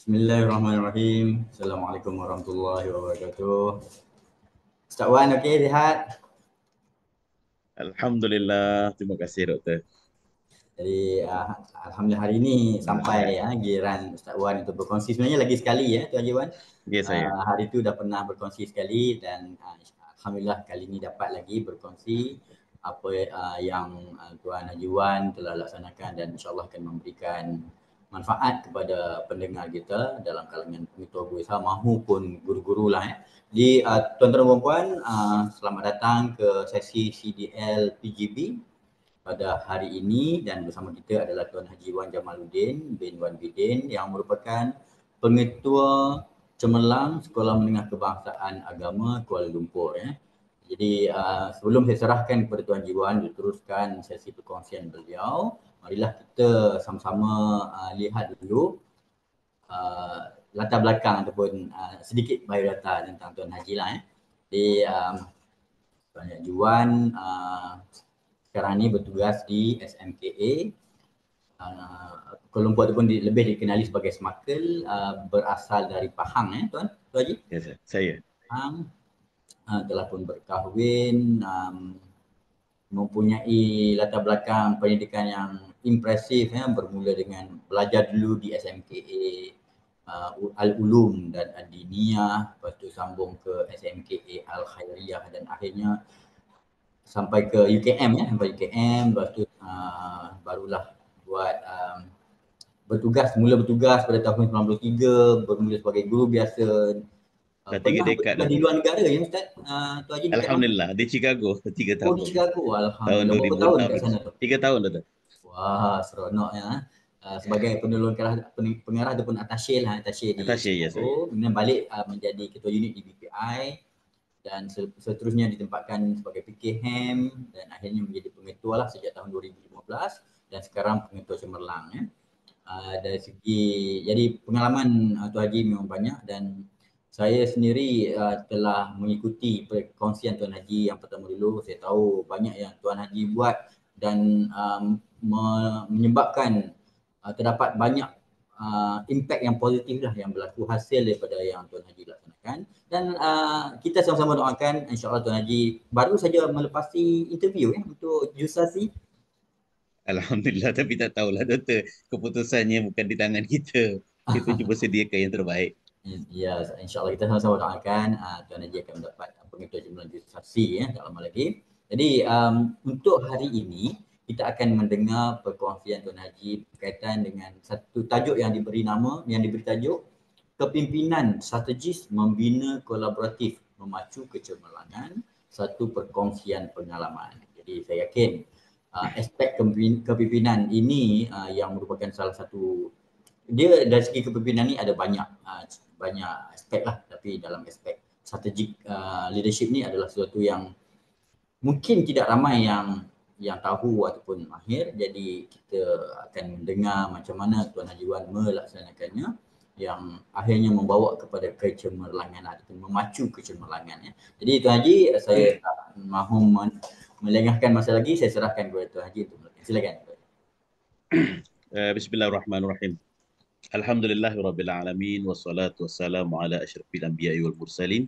Bismillahirrahmanirrahim. Assalamualaikum warahmatullahi wabarakatuh. Ustaz Wan, okey, sihat? Alhamdulillah, terima kasih doktor. Jadi, Alhamdulillah hari ini sampai giliran Ustaz Wan untuk berkongsi. Sebenarnya lagi sekali ya, Tuan Haji Wan. Ya saya. Hari itu dah pernah berkongsi sekali dan Alhamdulillah kali ini dapat lagi berkongsi apa yang Tuan Haji Wan telah laksanakan dan insyaAllah akan memberikan manfaat kepada pendengar kita dalam kalangan pengetahuan guru Islam maupun guru-guru lah ya. Jadi tuan-tuan dan puan, selamat datang ke sesi CDL PGB pada hari ini dan bersama kita adalah Tuan Haji Wan Jamaluddin bin Wan Bidin yang merupakan Pengetua Cemerlang Sekolah Menengah Kebangsaan Agama Kuala Lumpur ya. Jadi sebelum saya serahkan kepada Tuan Haji Wan diteruskan sesi perkongsian beliau, marilah kita sama-sama lihat dulu latar belakang ataupun sedikit biodata tentang Tuan Haji lah ya. Jadi Tuan Haji Wan sekarang ni bertugas di SMKA Kuala Lumpur ataupun lebih dikenali sebagai Smarkel, berasal dari Pahang Tuan Haji. Ya saya. Pahang, telah pun berkahwin, mempunyai latar belakang pendidikan yang impresif bermula dengan belajar dulu di SMKA Al-Ulum dan Ad-Diniyah, lepas tu sambung ke SMKA Al-Khairiyah dan akhirnya sampai ke UKM sampai UKM, lepas tu barulah buat mula bertugas pada tahun 93, bermula sebagai guru biasa. Dah 3 Pernah dekad bertugas dah di tu. luar negara ya Ustaz? Tuan Haji dekat mana? Alhamdulillah, di Chicago 3 Oh di tahun. Chicago, Tahun Alhamdulillah. Berapa tahun 2006 kat itu. sana tu? 3 tahun dah tu. Wah, seronok ya. Sebagai penolong pengarah ataupun attaché di Atas ya saya. Chicago, kemudian balik menjadi ketua unit di BPI dan seterusnya ditempatkan sebagai PKHAM dan akhirnya menjadi pengetua lah sejak tahun 2015 dan sekarang pengetua Cemerlang ya. Dari segi jadi pengalaman Tuan Haji memang banyak dan saya sendiri telah mengikuti perkongsian Tuan Haji yang pertama dulu. Saya tahu banyak yang Tuan Haji buat dan menyebabkan terdapat banyak impact yang positif lah yang berlaku hasil daripada yang Tuan Haji laksanakan dan kita sama-sama doakan insyaAllah Tuan Haji baru saja melepasi interview untuk JUSASI. Alhamdulillah, tapi tak tahulah doktor. Keputusannya bukan di tangan kita. Kita cuba sediakan yang terbaik. Ya, insyaAllah kita sama-sama doakan Tuan Haji akan mendapat pengetua jumlah JUSASI tak lama lagi. Jadi untuk hari ini kita akan mendengar perkongsian Tuan Haji berkaitan dengan satu tajuk yang diberi tajuk Kepimpinan Strategis Membina Kolaboratif Memacu Kecemerlangan, satu perkongsian pengalaman. Jadi saya yakin aspek kepimpinan ini yang merupakan salah satu, dia dari segi kepimpinan ni ada banyak aspek lah, tapi dalam aspek strategik leadership ni adalah sesuatu yang mungkin tidak ramai yang tahu ataupun mahir. Jadi kita akan mendengar macam mana Tuan Haji Wan melaksanakannya yang akhirnya membawa kepada kecemerlangan ataupun memacu kecemerlangan. Jadi Tuan Haji, saya tak mahu melengahkan masa lagi, saya serahkan kepada Tuan Haji untuk melakukan. Silakan. Bismillahirrahmanirrahim. Alhamdulillahirabbil alamin wassalatu wassalamu ala asyrafil anbiya'i wal mursalin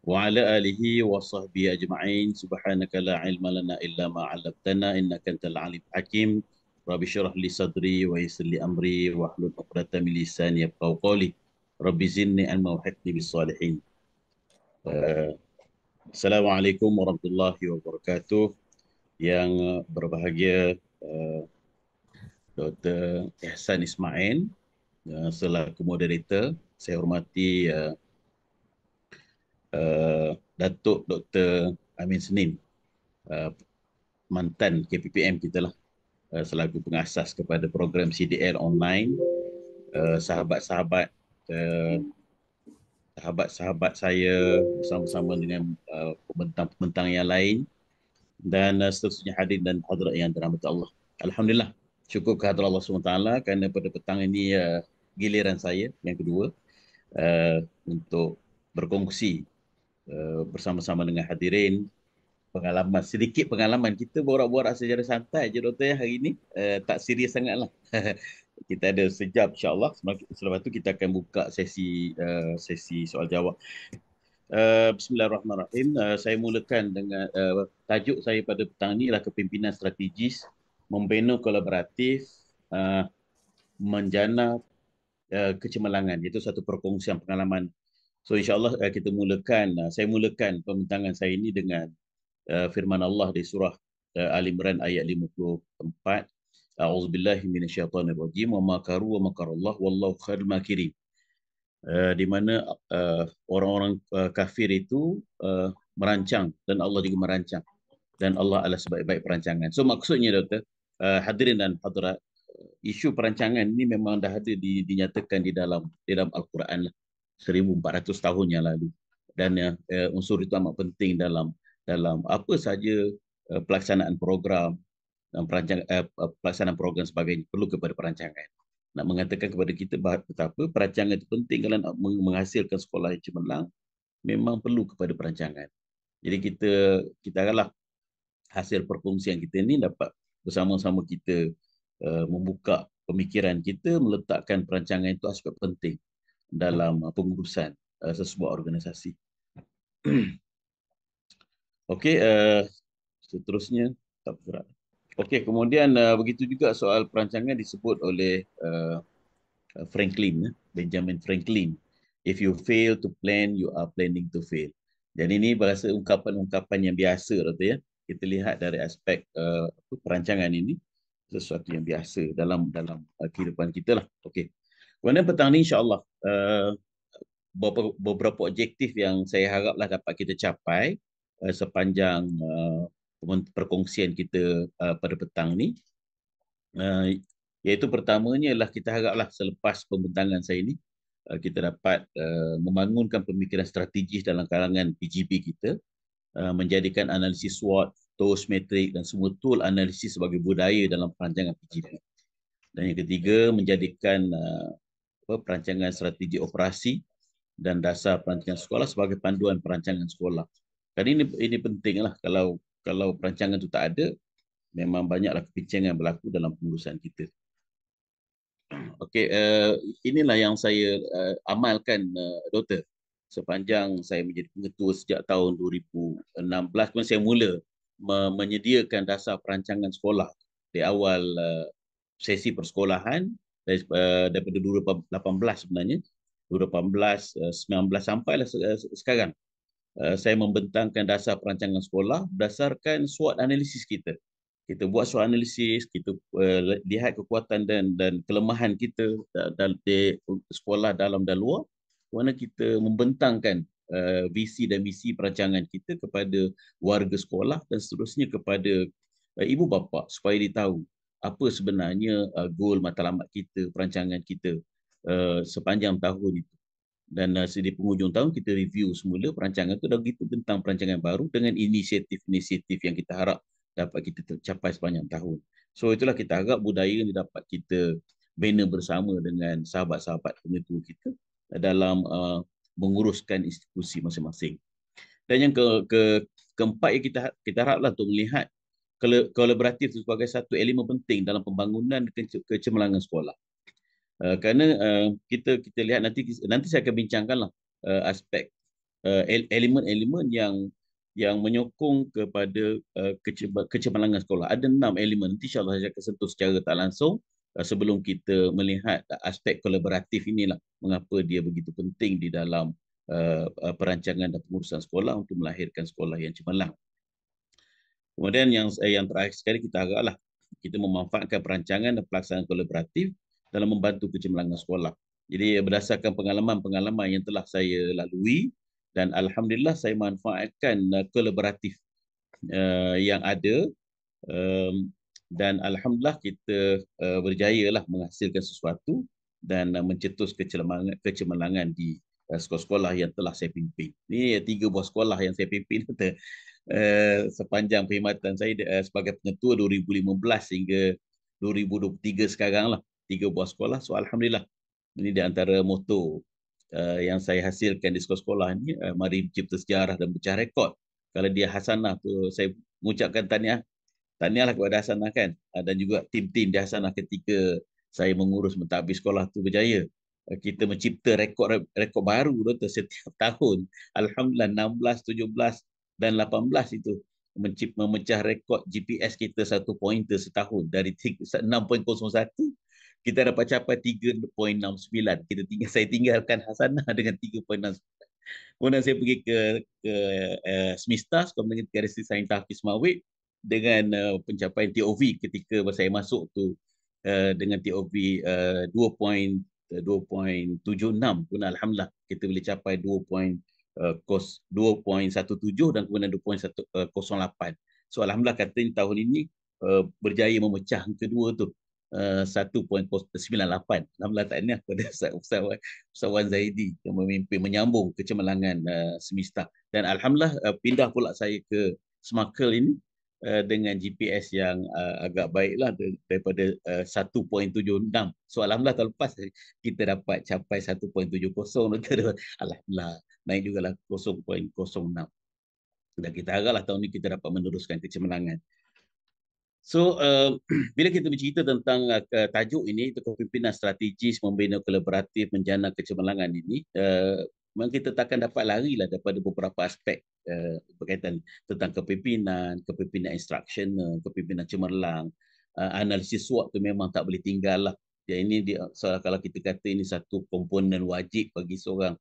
wa ala alihi wa sahbihi ajma'in. Subhanaka la ilma lana illa ma 'allamtana innaka antal alim hakim. Rabbi syrah li sadri wa yassir li amri wa hlul 'uqdatam min lisani yafqahu qawli. Rabbi zidni ilma wa hifdni bis salihin. Assalamualaikum warahmatullahi wabarakatuh. Yang berbahagia Dr. Ihsan Ismail selaku moderator. Saya hormati Datuk Dr. Amin Senin, mantan KPPM kita lah, selaku pengasas kepada program CDL online, sahabat-sahabat saya bersama-sama dengan pembentang-pembentang yang lain dan seterusnya hadirin dan hadirat yang dirahmati Allah. Alhamdulillah, syukur kehadirat Allah SWT kerana pada petang ini giliran saya yang kedua untuk berkongsi bersama-sama dengan hadirin sedikit pengalaman kita borak-borak secara santai je doktor hari ini, tak serius sangatlah. kita ada sejam insya-Allah. Selepas tu kita akan buka sesi soal jawab. Bismillahirrahmanirrahim. Saya mulakan dengan tajuk saya pada petang ni adalah kepimpinan strategis, membina kolaboratif, menjana kecemerlangan. Itu satu perkongsian pengalaman. So insya-Allah saya mulakan pembincangan saya ini dengan firman Allah di surah Ali Imran ayat 54. A'udzubillahi minasyaitonirrajim wa makaru wa makarallah wallahu khairul makirin. Di mana orang-orang kafir itu merancang dan Allah juga merancang dan Allah adalah sebaik-baik perancangan. So maksudnya doktor, hadirin dan hadirat, isu perancangan ini memang dah ada dinyatakan di dalam Al-Quran lah, 1400 tahun yang lalu, dan unsur itu amat penting dalam apa saja pelaksanaan program dan pelaksanaan program sebagainya perlu kepada perancangan. Nak mengatakan kepada kita betapa perancangan itu penting kalau nak menghasilkan sekolah yang cemerlang, memang perlu kepada perancangan. Jadi kita haraplah hasil perkongsian kita ini dapat bersama-sama kita membuka pemikiran kita, meletakkan perancangan itu aspek penting dalam pengurusan sesebuah organisasi. Okey, seterusnya tak berat. Okey, kemudian begitu juga soal perancangan disebut oleh Benjamin Franklin. If you fail to plan, you are planning to fail. Jadi ini berasa ungkapan-ungkapan yang biasa, ya. Kita lihat dari aspek perancangan ini sesuatu yang biasa dalam kehidupan kita lah. Okey. Kemudian petang ni insya-Allah beberapa objektif yang saya haraplah dapat kita capai sepanjang perkongsian kita pada petang ni. Iaitu pertamanya ialah kita haraplah selepas pembentangan saya ini kita dapat membangunkan pemikiran strategis dalam kalangan PGP kita, menjadikan analisis SWOT, TOS metrik dan semua tool analisis sebagai budaya dalam perancangan PGP. Dan yang ketiga, menjadikan perancangan strategi operasi dan dasar perancangan sekolah sebagai panduan perancangan sekolah. Kerana ini pentinglah, kalau perancangan itu tak ada, memang banyaklah kepincangan berlaku dalam pengurusan kita. Okey, inilah yang saya amalkan, Doktor. Sepanjang saya menjadi pengetua sejak tahun 2016, kemudian saya mula menyediakan dasar perancangan sekolah di awal sesi persekolahan daripada 2018 sebenarnya. 2018, 19 sampailah sekarang. Saya membentangkan dasar perancangan sekolah berdasarkan SWOT analisis kita. Kita buat SWOT analisis, kita lihat kekuatan dan kelemahan kita di sekolah dalam dan luar, kerana kita membentangkan visi dan misi perancangan kita kepada warga sekolah dan seterusnya kepada ibu bapa supaya dia tahu apa sebenarnya goal matlamat kita, perancangan kita sepanjang tahun itu. Dan di penghujung tahun kita review semula perancangan itu dan kita tentang perancangan baru dengan inisiatif-inisiatif yang kita harap dapat kita capai sepanjang tahun. So itulah kita harap budaya ini dapat kita bina bersama dengan sahabat-sahabat pengetua kita dalam menguruskan institusi masing-masing. Dan yang keempat yang kita haraplah untuk melihat kolaboratif sebagai satu elemen penting dalam pembangunan kecemerlangan sekolah. Kerana kita lihat nanti saya akan bincangkanlah aspek elemen-elemen yang menyokong kepada kecemerlangan sekolah. Ada 6 elemen. Nanti insya-Allah saya akan sentuh secara tak langsung sebelum kita melihat aspek kolaboratif inilah mengapa dia begitu penting di dalam perancangan dan pengurusan sekolah untuk melahirkan sekolah yang cemerlang. Kemudian yang terakhir sekali kita haraplah kita memanfaatkan perancangan dan pelaksanaan kolaboratif dalam membantu kecemerlangan sekolah. Jadi berdasarkan pengalaman-pengalaman yang telah saya lalui dan alhamdulillah saya manfaatkan kolaboratif yang ada dan alhamdulillah kita berjayalah menghasilkan sesuatu dan mencetus kecemerlangan di sekolah-sekolah yang telah saya pimpin. Ini 3 buah sekolah yang saya pimpin sepanjang perkhidmatan saya sebagai pengetua 2015 hingga 2023 sekarang lah. 3 buah sekolah. So alhamdulillah ini di antara moto yang saya hasilkan di sekolah-sekolah ini, mari mencipta sejarah dan pecah rekod. Kalau dia Hasanah tu saya mengucapkan tahniahlah kepada Hasanah kan, dan juga tim-tim di Hasanah ketika saya mengurus mentadbir sekolah tu berjaya. Kita mencipta rekod baru Doktor setiap tahun. Alhamdulillah 16, 17 dan 18 itu memecah rekod GPS kita 1 pointer setahun dari 6.01 kita dapat capai 3.69. Saya tinggalkan Hasanah dengan 3.69. Kemudian saya pergi ke Semesta, Sekolah Menengah Teknologi Sains Hafiz Mawid dengan pencapaian TOV ketika saya masuk tu dengan TOV 2.76 pun alhamdulillah kita boleh capai 2.17 dan kemudian 2.08. So alhamdulillah kata tahun ini berjaya memecah yang kedua tu 1.98. Alhamdulillah tahniah kepada Ustaz Wan Zaidi yang memimpin menyambung kecemerlangan Semesta. Dan alhamdulillah pindah pula saya ke Smarkel ini dengan GPS yang agak baiklah daripada 1.76. So alhamdulillah tahun lepas kita dapat capai 1.70. Alhamdulillah naik jugalah 0.06. Dan kita haraplah tahun ini kita dapat meneruskan kecemerlangan. So, bila kita bercerita tentang tajuk ini, itu kepimpinan strategis, membina kolaboratif, menjana kecemerlangan ini, memang kita takkan dapat lari lah daripada beberapa aspek berkaitan tentang kepimpinan instructional, kepimpinan cemerlang, analisis SWOT tu memang tak boleh tinggal lah. Ya, ini kalau kita kata ini satu komponen wajib bagi seorang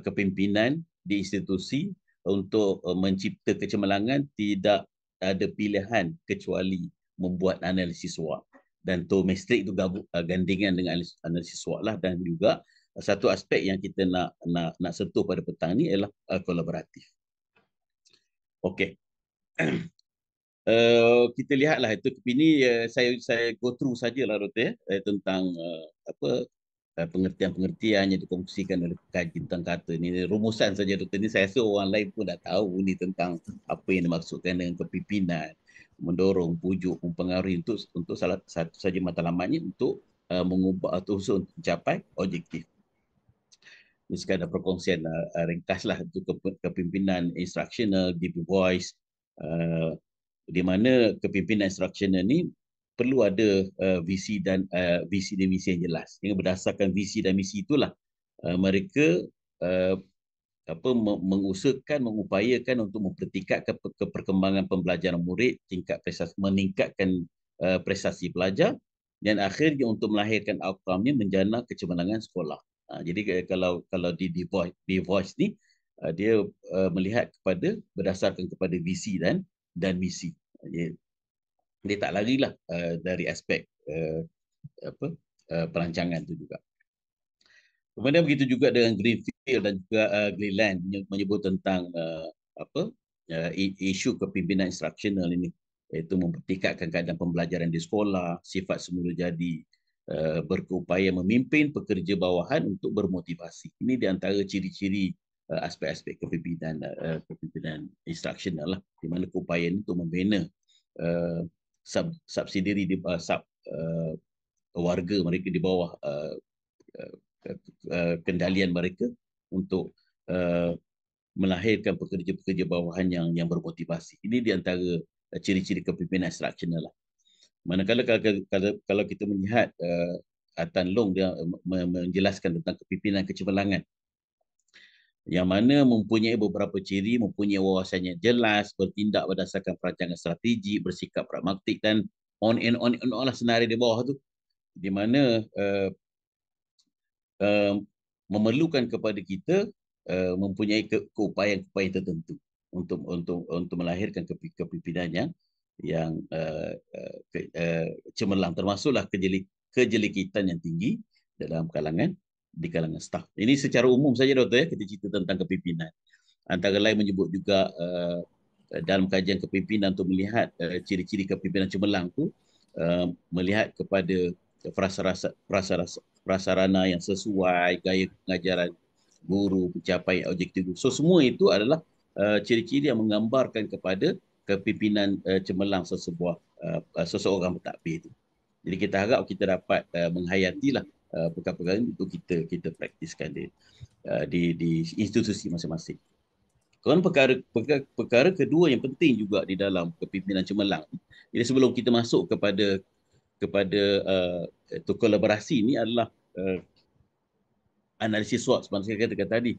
kepimpinan di institusi untuk mencipta kecemerlangan, tidak ada pilihan kecuali membuat analisis SWOT. Dan Tomestrik itu gandingan dengan analisis SWOT lah, dan juga satu aspek yang kita nak sentuh pada petang ni ialah kolaboratif. Okey. Kita lihatlah itu ini saya go through sajalah Doktor tentang pengertian-pengertian yang dikongsikan oleh pekaji tentang kata ni. Rumusan saja Doktor ni, saya rasa orang lain pun dah tahu ni tentang apa yang dimaksudkan dengan kepimpinan, mendorong, pujuk, mempengaruhi untuk salah satu saja matlamatnya untuk mengubah atau untuk mencapai objektif. Ini sekadar perkongsian ringkaslah untuk kepimpinan instructional, deep voice, di mana kepimpinan instructional ni perlu ada visi dan misi yang jelas. Yang berdasarkan visi dan misi itulah mereka mengusahakan, mengupayakan untuk mempertingkatkan perkembangan pembelajaran murid, tingkat prestasi, meningkatkan prestasi pelajar, dan akhirnya untuk melahirkan outcome-nya menjana kecemerlangan sekolah. Jadi kalau di voice ni dia melihat berdasarkan kepada visi dan misi. Dia tak larilah dari aspek perancangan tu juga. Kemudian begitu juga dengan Greenfield dan juga Greenland menyebut tentang isu kepimpinan instructional ini, iaitu mempertingkatkan keadaan pembelajaran di sekolah, sifat semula jadi, berupaya memimpin pekerja bawahan untuk bermotivasi. Ini di antara ciri-ciri aspek-aspek kepimpinan instructional lah, di mana keupayaan untuk membina subsidiary di warga mereka di bawah kendalian mereka untuk melahirkan pekerja-pekerja bawahan yang bermotivasi. Ini di antara ciri-ciri kepimpinan instructional lah. Manakala kalau kita melihat Tan Long dia menjelaskan tentang kepimpinan kecemerlangan, yang mana mempunyai beberapa ciri, mempunyai wawasan yang jelas, bertindak berdasarkan perancangan strategi, bersikap pragmatik, dan on lah senarai di bawah tu, di mana memerlukan kepada kita mempunyai keupayaan tertentu untuk melahirkan kepimpinan yang cemerlang, termasuklah kejelikitan yang tinggi di kalangan staf. Ini secara umum saja Doktor kita cerita tentang kepimpinan. Antara lain menyebut juga dalam kajian kepimpinan untuk melihat ciri-ciri kepimpinan cemerlang tu, melihat kepada prasarana yang sesuai, gaya pengajaran guru, mencapai objektif. So semua itu adalah ciri-ciri yang menggambarkan kepada kepimpinan cemerlang seseorang pentadbir itu. Jadi kita harap kita dapat menghayatilah perkara-perkara ini untuk kita praktiskan di institusi masing-masing. Kemudian perkara kedua yang penting juga di dalam kepimpinan cemerlang. Jadi sebelum kita masuk kepada kepada itu kolaborasi ini adalah analisis SWOT seperti saya katakan tadi.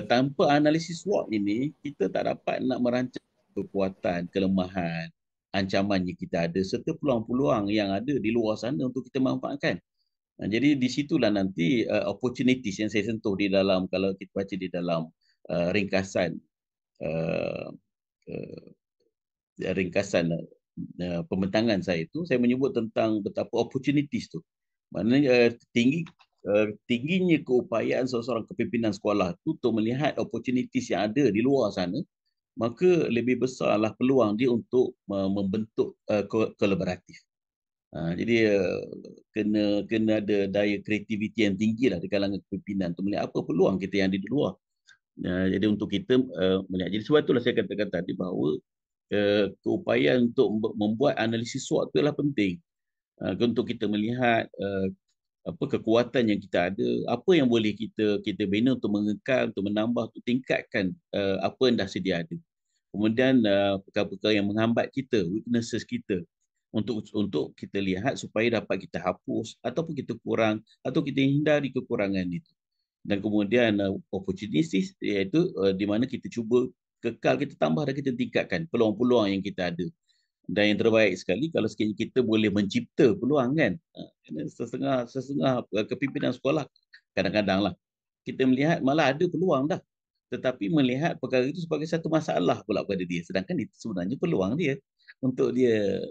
Tanpa analisis SWOT ini, kita tak dapat nak merancang kekuatan, kelemahan, ancaman yang kita ada serta peluang-peluang yang ada di luar sana untuk kita manfaatkan. Jadi di situlah nanti opportunities yang saya sentuh di dalam, kalau kita baca di dalam ringkasan uh, uh, pembentangan saya itu, saya menyebut tentang betapa opportunities tu. Maknanya tingginya keupayaan seorang kepimpinan sekolah itu untuk melihat opportunities yang ada di luar sana, maka lebih besarlah peluang dia untuk membentuk kolaboratif. Jadi kena ada daya kreativiti yang tinggi lah di kalangan kepimpinan untuk melihat apa peluang kita yang ada di luar. Jadi untuk kita melihat. Jadi sebab itulah saya katakan tadi bahawa keupayaan untuk membuat analisis SWOT itu adalah penting. Untuk kita melihat apa kekuatan yang kita ada, apa yang boleh kita bina untuk mengekal, untuk menambah, untuk tingkatkan apa yang dah sedia ada. Kemudian perkara-perkara yang menghambat kita, weaknesses kita, untuk kita lihat supaya dapat kita hapus ataupun kita kurang atau kita hindari kekurangan itu. Dan kemudian opportunities, iaitu di mana kita cuba kekal, kita tambah dan kita tingkatkan peluang-peluang yang kita ada. Dan yang terbaik sekali kalau sekiranya kita boleh mencipta peluang, kan. Setengah kepimpinan sekolah kadang-kadang lah kita melihat malah ada peluang dah, tetapi melihat perkara itu sebagai satu masalah pula pada dia, sedangkan itu sebenarnya peluang dia untuk dia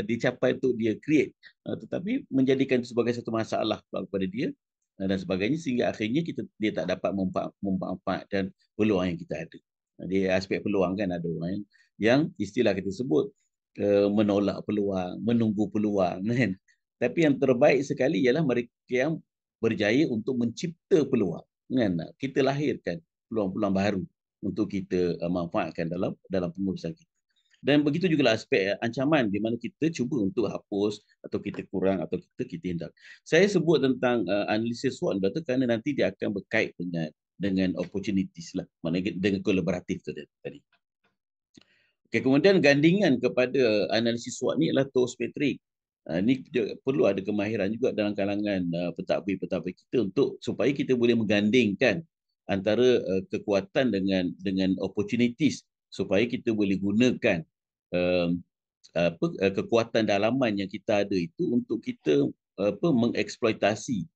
dicapai, untuk dia create, tetapi menjadikan itu sebagai satu masalah pula kepada dia dan sebagainya, sehingga akhirnya dia tak dapat memanfaatkan peluang yang kita ada. Di aspek peluang, kan, ada orang yang istilah kita sebut menolak peluang, menunggu peluang, kan. Tapi yang terbaik sekali ialah mereka yang berjaya untuk mencipta peluang, kan. Kita lahirkan peluang-peluang baru untuk kita manfaatkan dalam pengurusan kita. Dan begitu juga aspek ancaman di mana kita cuba untuk hapus atau kita kurang atau kita hindak. Saya sebut tentang analisis SWOT kerana nanti dia akan berkait dengan opportunities lah, maknanya dengan kolaboratif tadi. Okay, kemudian gandingan kepada analisis SWOT ni adalah TOS Matrix. Ini perlu ada kemahiran juga dalam kalangan pentadbir-pentadbir kita untuk supaya kita boleh menggandingkan antara kekuatan dengan opportunities, supaya kita boleh gunakan kekuatan dalaman yang kita ada itu untuk kita mengeksploitasi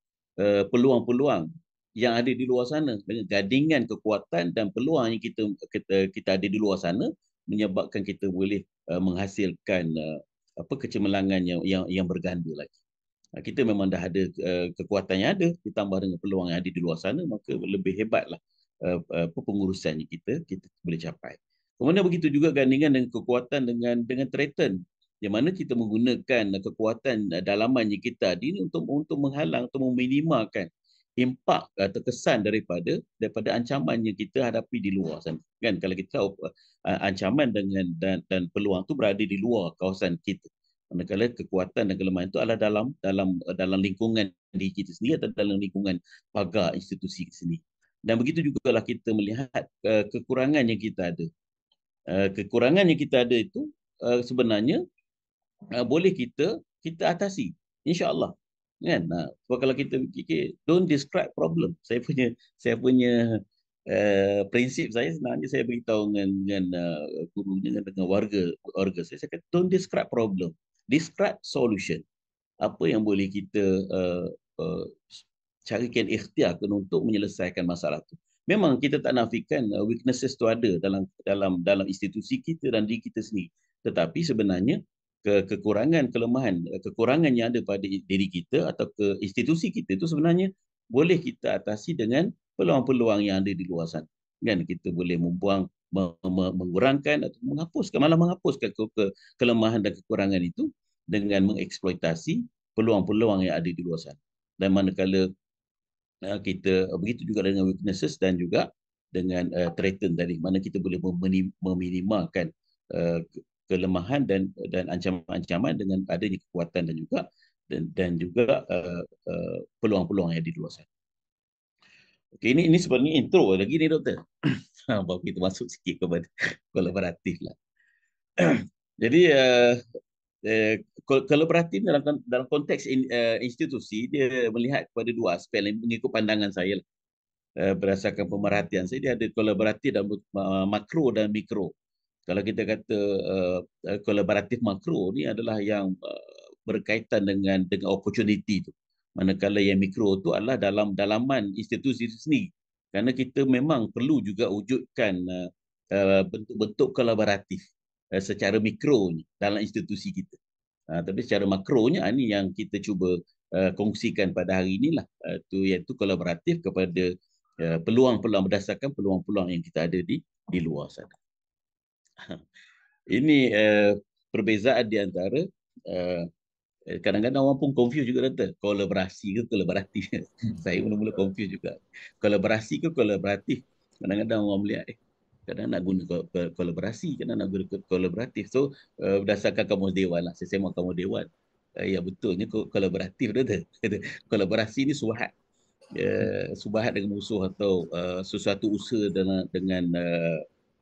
peluang-peluang yang ada di luar sana, dengan gandingan kekuatan dan peluang yang kita ada di luar sana, menyebabkan kita boleh menghasilkan kecemerlangan yang berganda lagi. Kita memang dah ada kekuatan yang ada, ditambah dengan peluang yang ada di luar sana, maka lebih hebatlah pengurusan yang kita boleh capai. Kemudian begitu juga gandingan dengan kekuatan dengan threaten, di mana kita menggunakan kekuatan dalaman yang kita ada ini untuk menghalang atau meminimalkan impak atau kesan daripada ancaman yang kita hadapi di luar sana, kan. Kalau kita tahu ancaman dan peluang itu berada di luar kawasan kita, manakala kekuatan dan kelemahan itu adalah dalam lingkungan diri kita sendiri atau dalam lingkungan pagar institusi sendiri. Dan begitu juga lah kita melihat kekurangan yang kita ada. Kekurangan yang kita ada itu sebenarnya boleh kita atasi, insya-Allah, kan. Sebab kalau kita fikir don't describe problem, saya punya prinsip saya sebenarnya, saya beritahu dengan gurunya, dengan warga saya kata don't describe problem, describe solution. Apa yang boleh kita carikan ikhtiar untuk menyelesaikan masalah itu. Memang kita tak nafikan weaknesses itu ada dalam institusi kita dan diri kita sendiri, tetapi sebenarnya kekurangan, kelemahan, kekurangan yang ada pada diri kita atau ke institusi kita itu sebenarnya boleh kita atasi dengan peluang-peluang yang ada di luar sana, kan. Kita boleh mengurangkan atau menghapuskan kelemahan dan kekurangan itu dengan mengeksploitasi peluang-peluang yang ada di luar sana. Dan manakala kita begitu juga dengan weaknesses dan juga dengan threaten tadi, mana kita boleh meminimalkan kelemahan dan ancaman-ancaman dengan adanya kekuatan dan juga peluang-peluang yang di luar sana. Okey, ini sebenarnya intro lagi ni, doktor. Baru kita masuk sikit kepada kolaboratif lah. Jadi kolaboratif dalam konteks institusi, dia melihat kepada dua aspek mengikut pandangan saya lah. Berdasarkan pemerhatian saya, dia ada kolaboratif dan makro dan mikro. Kalau kita kata kolaboratif makro ni adalah yang berkaitan dengan opportunity tu. Manakala yang mikro tu adalah dalam dalaman institusi itu sendiri. Kerana kita memang perlu juga wujudkan bentuk-bentuk kolaboratif secara mikro ni dalam institusi kita. Tapi secara makronya ini yang kita cuba kongsikan pada hari inilah, iaitu kolaboratif kepada peluang-peluang berdasarkan peluang-peluang yang kita ada di luar sana. Ini perbezaan di antara kadang-kadang orang pun confuse juga kata kolaborasi ke kolaboratif. Saya mula-mula confuse juga. Kolaborasi ke kolaboratif. Kadang-kadang orang melihat kadang nak guna kolaborasi, kadang nak guna kolaboratif. So berdasarkan kamus dewan lah. Saya sembang kamus dewan. Ya betulnya kolaboratif tu. Kolaborasi ni subahat. Subahat dengan musuh atau sesuatu usaha dengan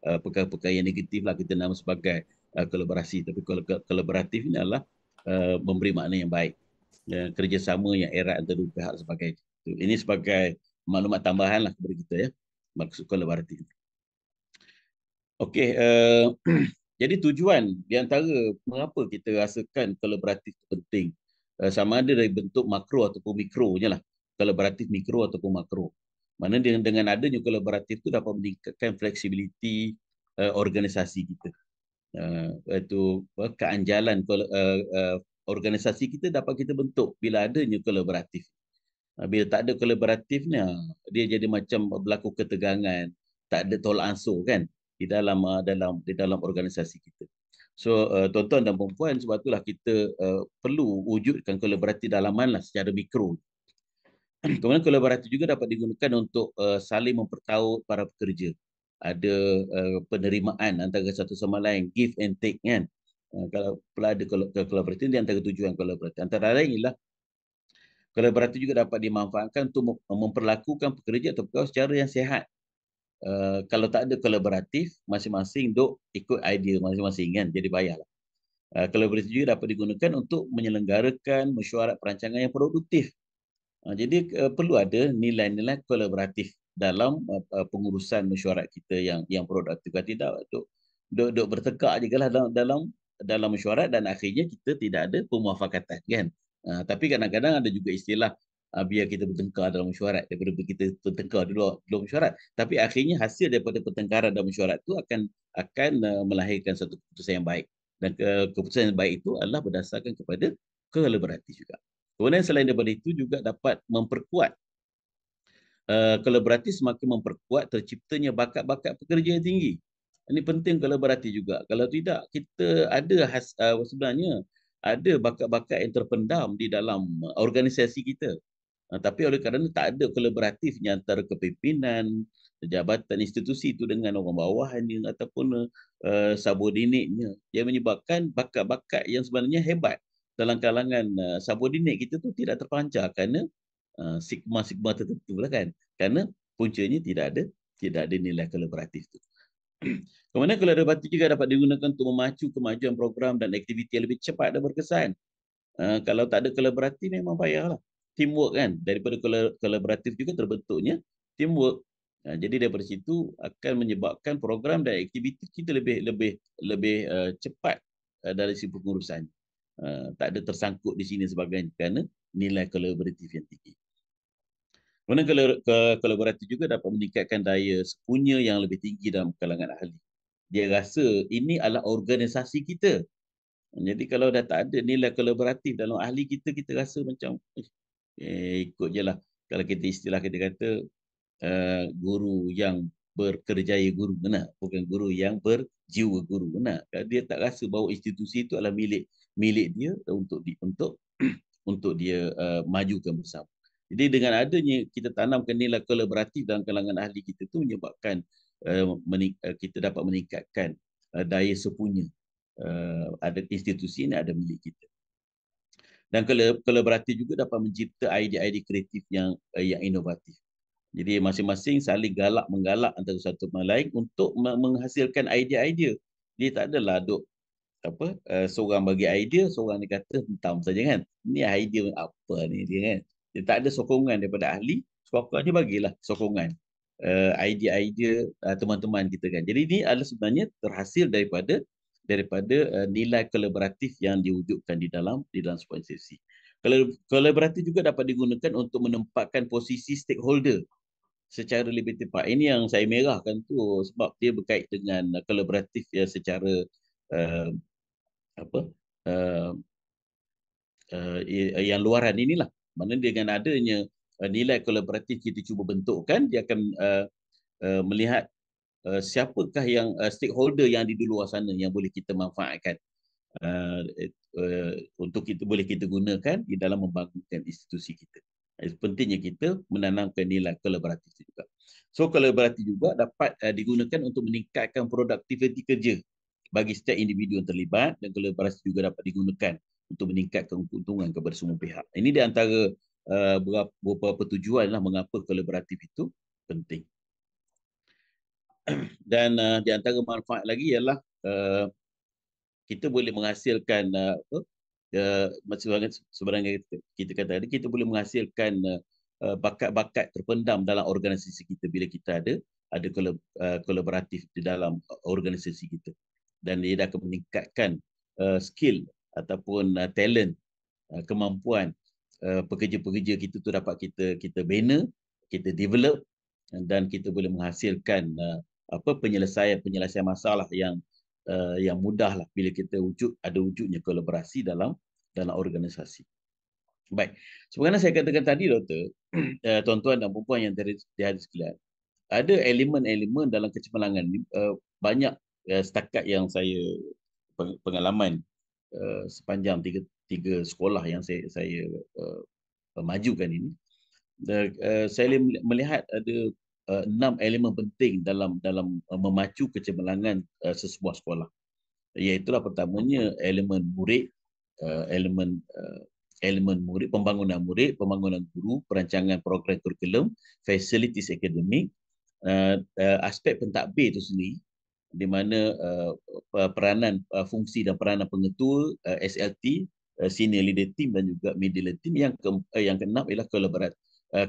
perkara-perkara yang negatif lah kita nama sebagai kolaborasi. Tapi kolaboratif ni adalah memberi makna yang baik. Kerjasama yang erat antara dua pihak sebagainya. Ini sebagai maklumat tambahan lah kepada kita ya. Maksud kolaboratif. Okey, jadi tujuan di antara mengapa kita rasakan kolaboratif itu penting, sama ada dari bentuk makro ataupun mikronya lah, kolaboratif mikro ataupun makro. Mana dengan adanya kolaboratif itu dapat meningkatkan fleksibiliti organisasi kita. Iaitu keanjalan organisasi kita dapat kita bentuk bila adanya kolaboratif. Bila tak ada kolaboratifnya, dia jadi macam berlaku ketegangan, tak ada tolak ansur kan di dalam organisasi kita. So tuan-tuan dan puan-puan, sebab itulah kita perlu wujudkan kolaboratif dalaman lah secara mikro. Kemudian kolaboratif juga dapat digunakan untuk saling mempertaut para pekerja. Ada penerimaan antara satu sama lain, give and take kan. Kalau ada kolaboratif, di antara tujuan kolaboratif antara lain ialah kolaboratif juga dapat dimanfaatkan untuk memperlakukan pekerja atau pegawai secara yang sihat. Kalau tak ada kolaboratif, masing-masing duk ikut idea masing-masing kan, jadi payahlah. Kolaboratif juga dapat digunakan untuk menyelenggarakan mesyuarat perancangan yang produktif. Jadi perlu ada nilai-nilai kolaboratif dalam pengurusan mesyuarat kita yang produktif. Tidak duk bertekak je lah dalam mesyuarat dan akhirnya kita tidak ada pemuafakatan kan. Tapi kadang-kadang ada juga istilah biar kita bertengkar dalam mesyuarat daripada kita bertengkar dulu mesyuarat. Tapi akhirnya hasil daripada pertengkaran dalam mesyuarat itu akan melahirkan satu keputusan yang baik. Dan keputusan yang baik itu adalah berdasarkan kepada kolaboratif juga. Kemudian selain daripada itu juga dapat memperkuat kolaboratif, semakin memperkuat terciptanya bakat-bakat pekerja yang tinggi. Ini penting kolaboratif juga. Kalau tidak, kita ada sebenarnya ada bakat-bakat yang terpendam di dalam organisasi kita. Tapi oleh kerana tak ada kolaboratifnya antara kepimpinan, jabatan institusi itu dengan orang bawahannya ataupun subordinatenya, yang menyebabkan bakat-bakat yang sebenarnya hebat dalam kalangan subordinat kita tu tidak terpancar kerana sigma-sigma tertentu lah kan. Kerana puncanya tidak ada nilai kolaboratif tu. Kemudian kolaboratif juga dapat digunakan untuk memacu kemajuan program dan aktiviti yang lebih cepat dan berkesan. Kalau tak ada kolaboratif memang payahlah. Teamwork kan, daripada kolaboratif juga terbentuknya teamwork. Jadi daripada situ akan menyebabkan program dan aktiviti kita lebih cepat dari segi pengurusan. Tak ada tersangkut di sini sebagainya kerana nilai kolaboratif yang tinggi. Kemudian kolaboratif juga dapat meningkatkan daya sepunya yang lebih tinggi dalam kalangan ahli. Dia rasa ini adalah organisasi kita. Jadi kalau dah tak ada nilai kolaboratif dalam ahli kita, kita rasa macam ikut je lah. Kalau kita istilah kita kata guru yang berkerjaya guru, benar? Bukan guru yang berjiwa guru, benar? Dia tak rasa bahawa institusi itu adalah milik dia untuk dia majukan bersama. Jadi dengan adanya kita tanamkan nilai kolaboratif dalam kalangan ahli kita itu menyebabkan kita dapat meningkatkan daya sepunya. Ada institusi ini ada milik kita. Dan kolaboratif juga dapat mencipta idea-idea kreatif yang inovatif. Jadi masing-masing saling menggalak antara satu sama lain untuk menghasilkan idea-idea. Dia tak adalah seorang bagi idea, seorang ni kata hentam saja kan. Ni idea apa ni dia kan. Dia tak ada sokongan daripada ahli, sekurang-kurangnya bagilah sokongan. Idea-idea teman-teman kita kan. Jadi ini adalah sebenarnya terhasil daripada nilai kolaboratif yang diwujudkan di dalam sebuah institusi. Kolaboratif juga dapat digunakan untuk menempatkan posisi stakeholder secara lebih tepat. Ini yang saya merahkan tu sebab dia berkait dengan kolaboratif ya secara uh, apa uh, yang luaran inilah. Mana dengan adanya nilai kolaboratif kita cuba bentukkan, dia akan melihat siapakah yang stakeholder yang di luar sana yang boleh kita manfaatkan uh, untuk kita boleh kita gunakan di dalam membangunkan institusi kita. Pentingnya kita menanamkan nilai kolaboratif juga. So kolaboratif juga dapat digunakan untuk meningkatkan produktiviti kerja bagi setiap individu yang terlibat, dan kolaborasi juga dapat digunakan untuk meningkatkan keuntungan kepada semua pihak. Ini di antara beberapa tujuan lah mengapa kolaboratif itu penting. Dan di antara manfaat lagi ialah kita boleh menghasilkan sebenarnya kita kata tadi, kita boleh menghasilkan bakat-bakat terpendam dalam organisasi kita bila kita ada kolaboratif di dalam organisasi kita, dan dia akan meningkatkan skill ataupun talent, kemampuan pekerja-pekerja kita tu dapat kita bina, kita develop, dan kita boleh menghasilkan penyelesaian masalah yang mudah lah bila kita ada wujudnya kolaborasi dalam organisasi. Baik, sebagaimana saya katakan tadi, Doktor, tuan-tuan dan puan yang terhadap sekalian, ada elemen-elemen dalam kecemerlangan ini, banyak setakat yang saya pengalaman sepanjang tiga sekolah yang saya majukan ini, saya melihat ada 6 elemen penting dalam memacu kecemerlangan sesebuah sekolah. Iaitulah pertamanya elemen murid, elemen murid, pembangunan guru, perancangan program kurikulum, facilities akademik, aspek pentadbir itu sendiri, di mana peranan fungsi dan peranan pengetua, SLT, senior leader team dan juga middle team. Yang keenam ialah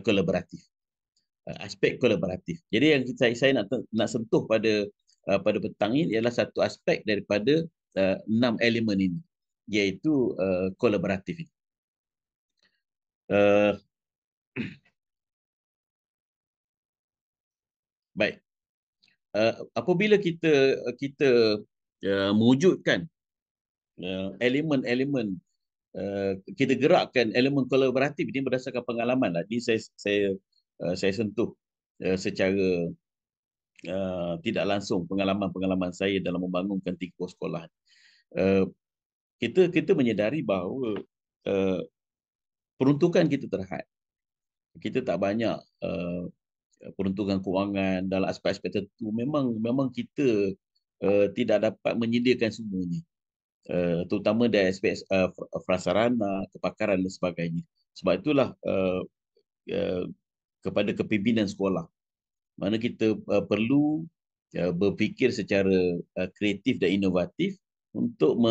kolaboratif, aspek kolaboratif. Jadi yang saya nak sentuh pada petang ini ialah satu aspek daripada 6 elemen ini, iaitu kolaboratif. Baik, apabila kita mewujudkan elemen-elemen, kita gerakkan elemen kolaboratif ini berdasarkan pengalaman lah. Ini saya sentuh secara tidak langsung pengalaman saya dalam membangunkan 3 sekolah. Kita menyedari bahawa peruntukan kita terhad. Kita tak banyak peruntukan kewangan dalam aspek-aspek tertentu. Memang kita tidak dapat menyediakan semuanya, terutama dari aspek prasarana, kepakaran dan sebagainya. Sebab itulah kepada kepimpinan sekolah, mana kita perlu berfikir secara kreatif dan inovatif untuk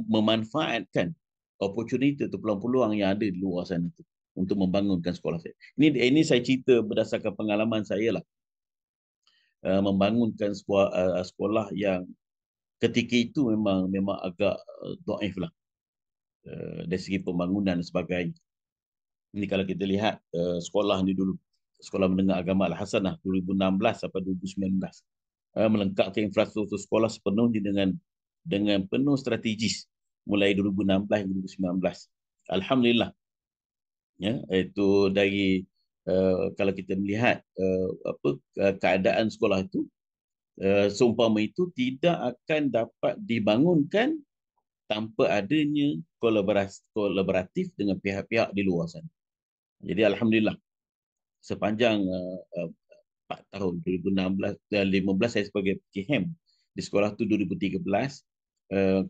memanfaatkan opportunity atau peluang-peluang yang ada di luar sana tu untuk membangunkan sekolah saya. Ini saya cerita berdasarkan pengalaman saya lah, membangunkan sebuah sekolah yang ketika itu memang agak dhaif lah dari segi pembangunan dan sebagainya. Ini kalau kita lihat sekolah ni dulu, Sekolah Menengah Agama Al-Hasanah 2016 sampai 2019, melengkapkan infrastruktur sekolah sepenuhnya dengan penuh strategis mulai 2016 hingga 2019. Alhamdulillah. Ya, itu dari kalau kita melihat keadaan sekolah itu, seumpama itu tidak akan dapat dibangunkan tanpa adanya kolaboratif dengan pihak-pihak di luar sana. Jadi alhamdulillah, sepanjang 4 tahun 2016 dan 2015 saya sebagai PKM di sekolah tu 2013,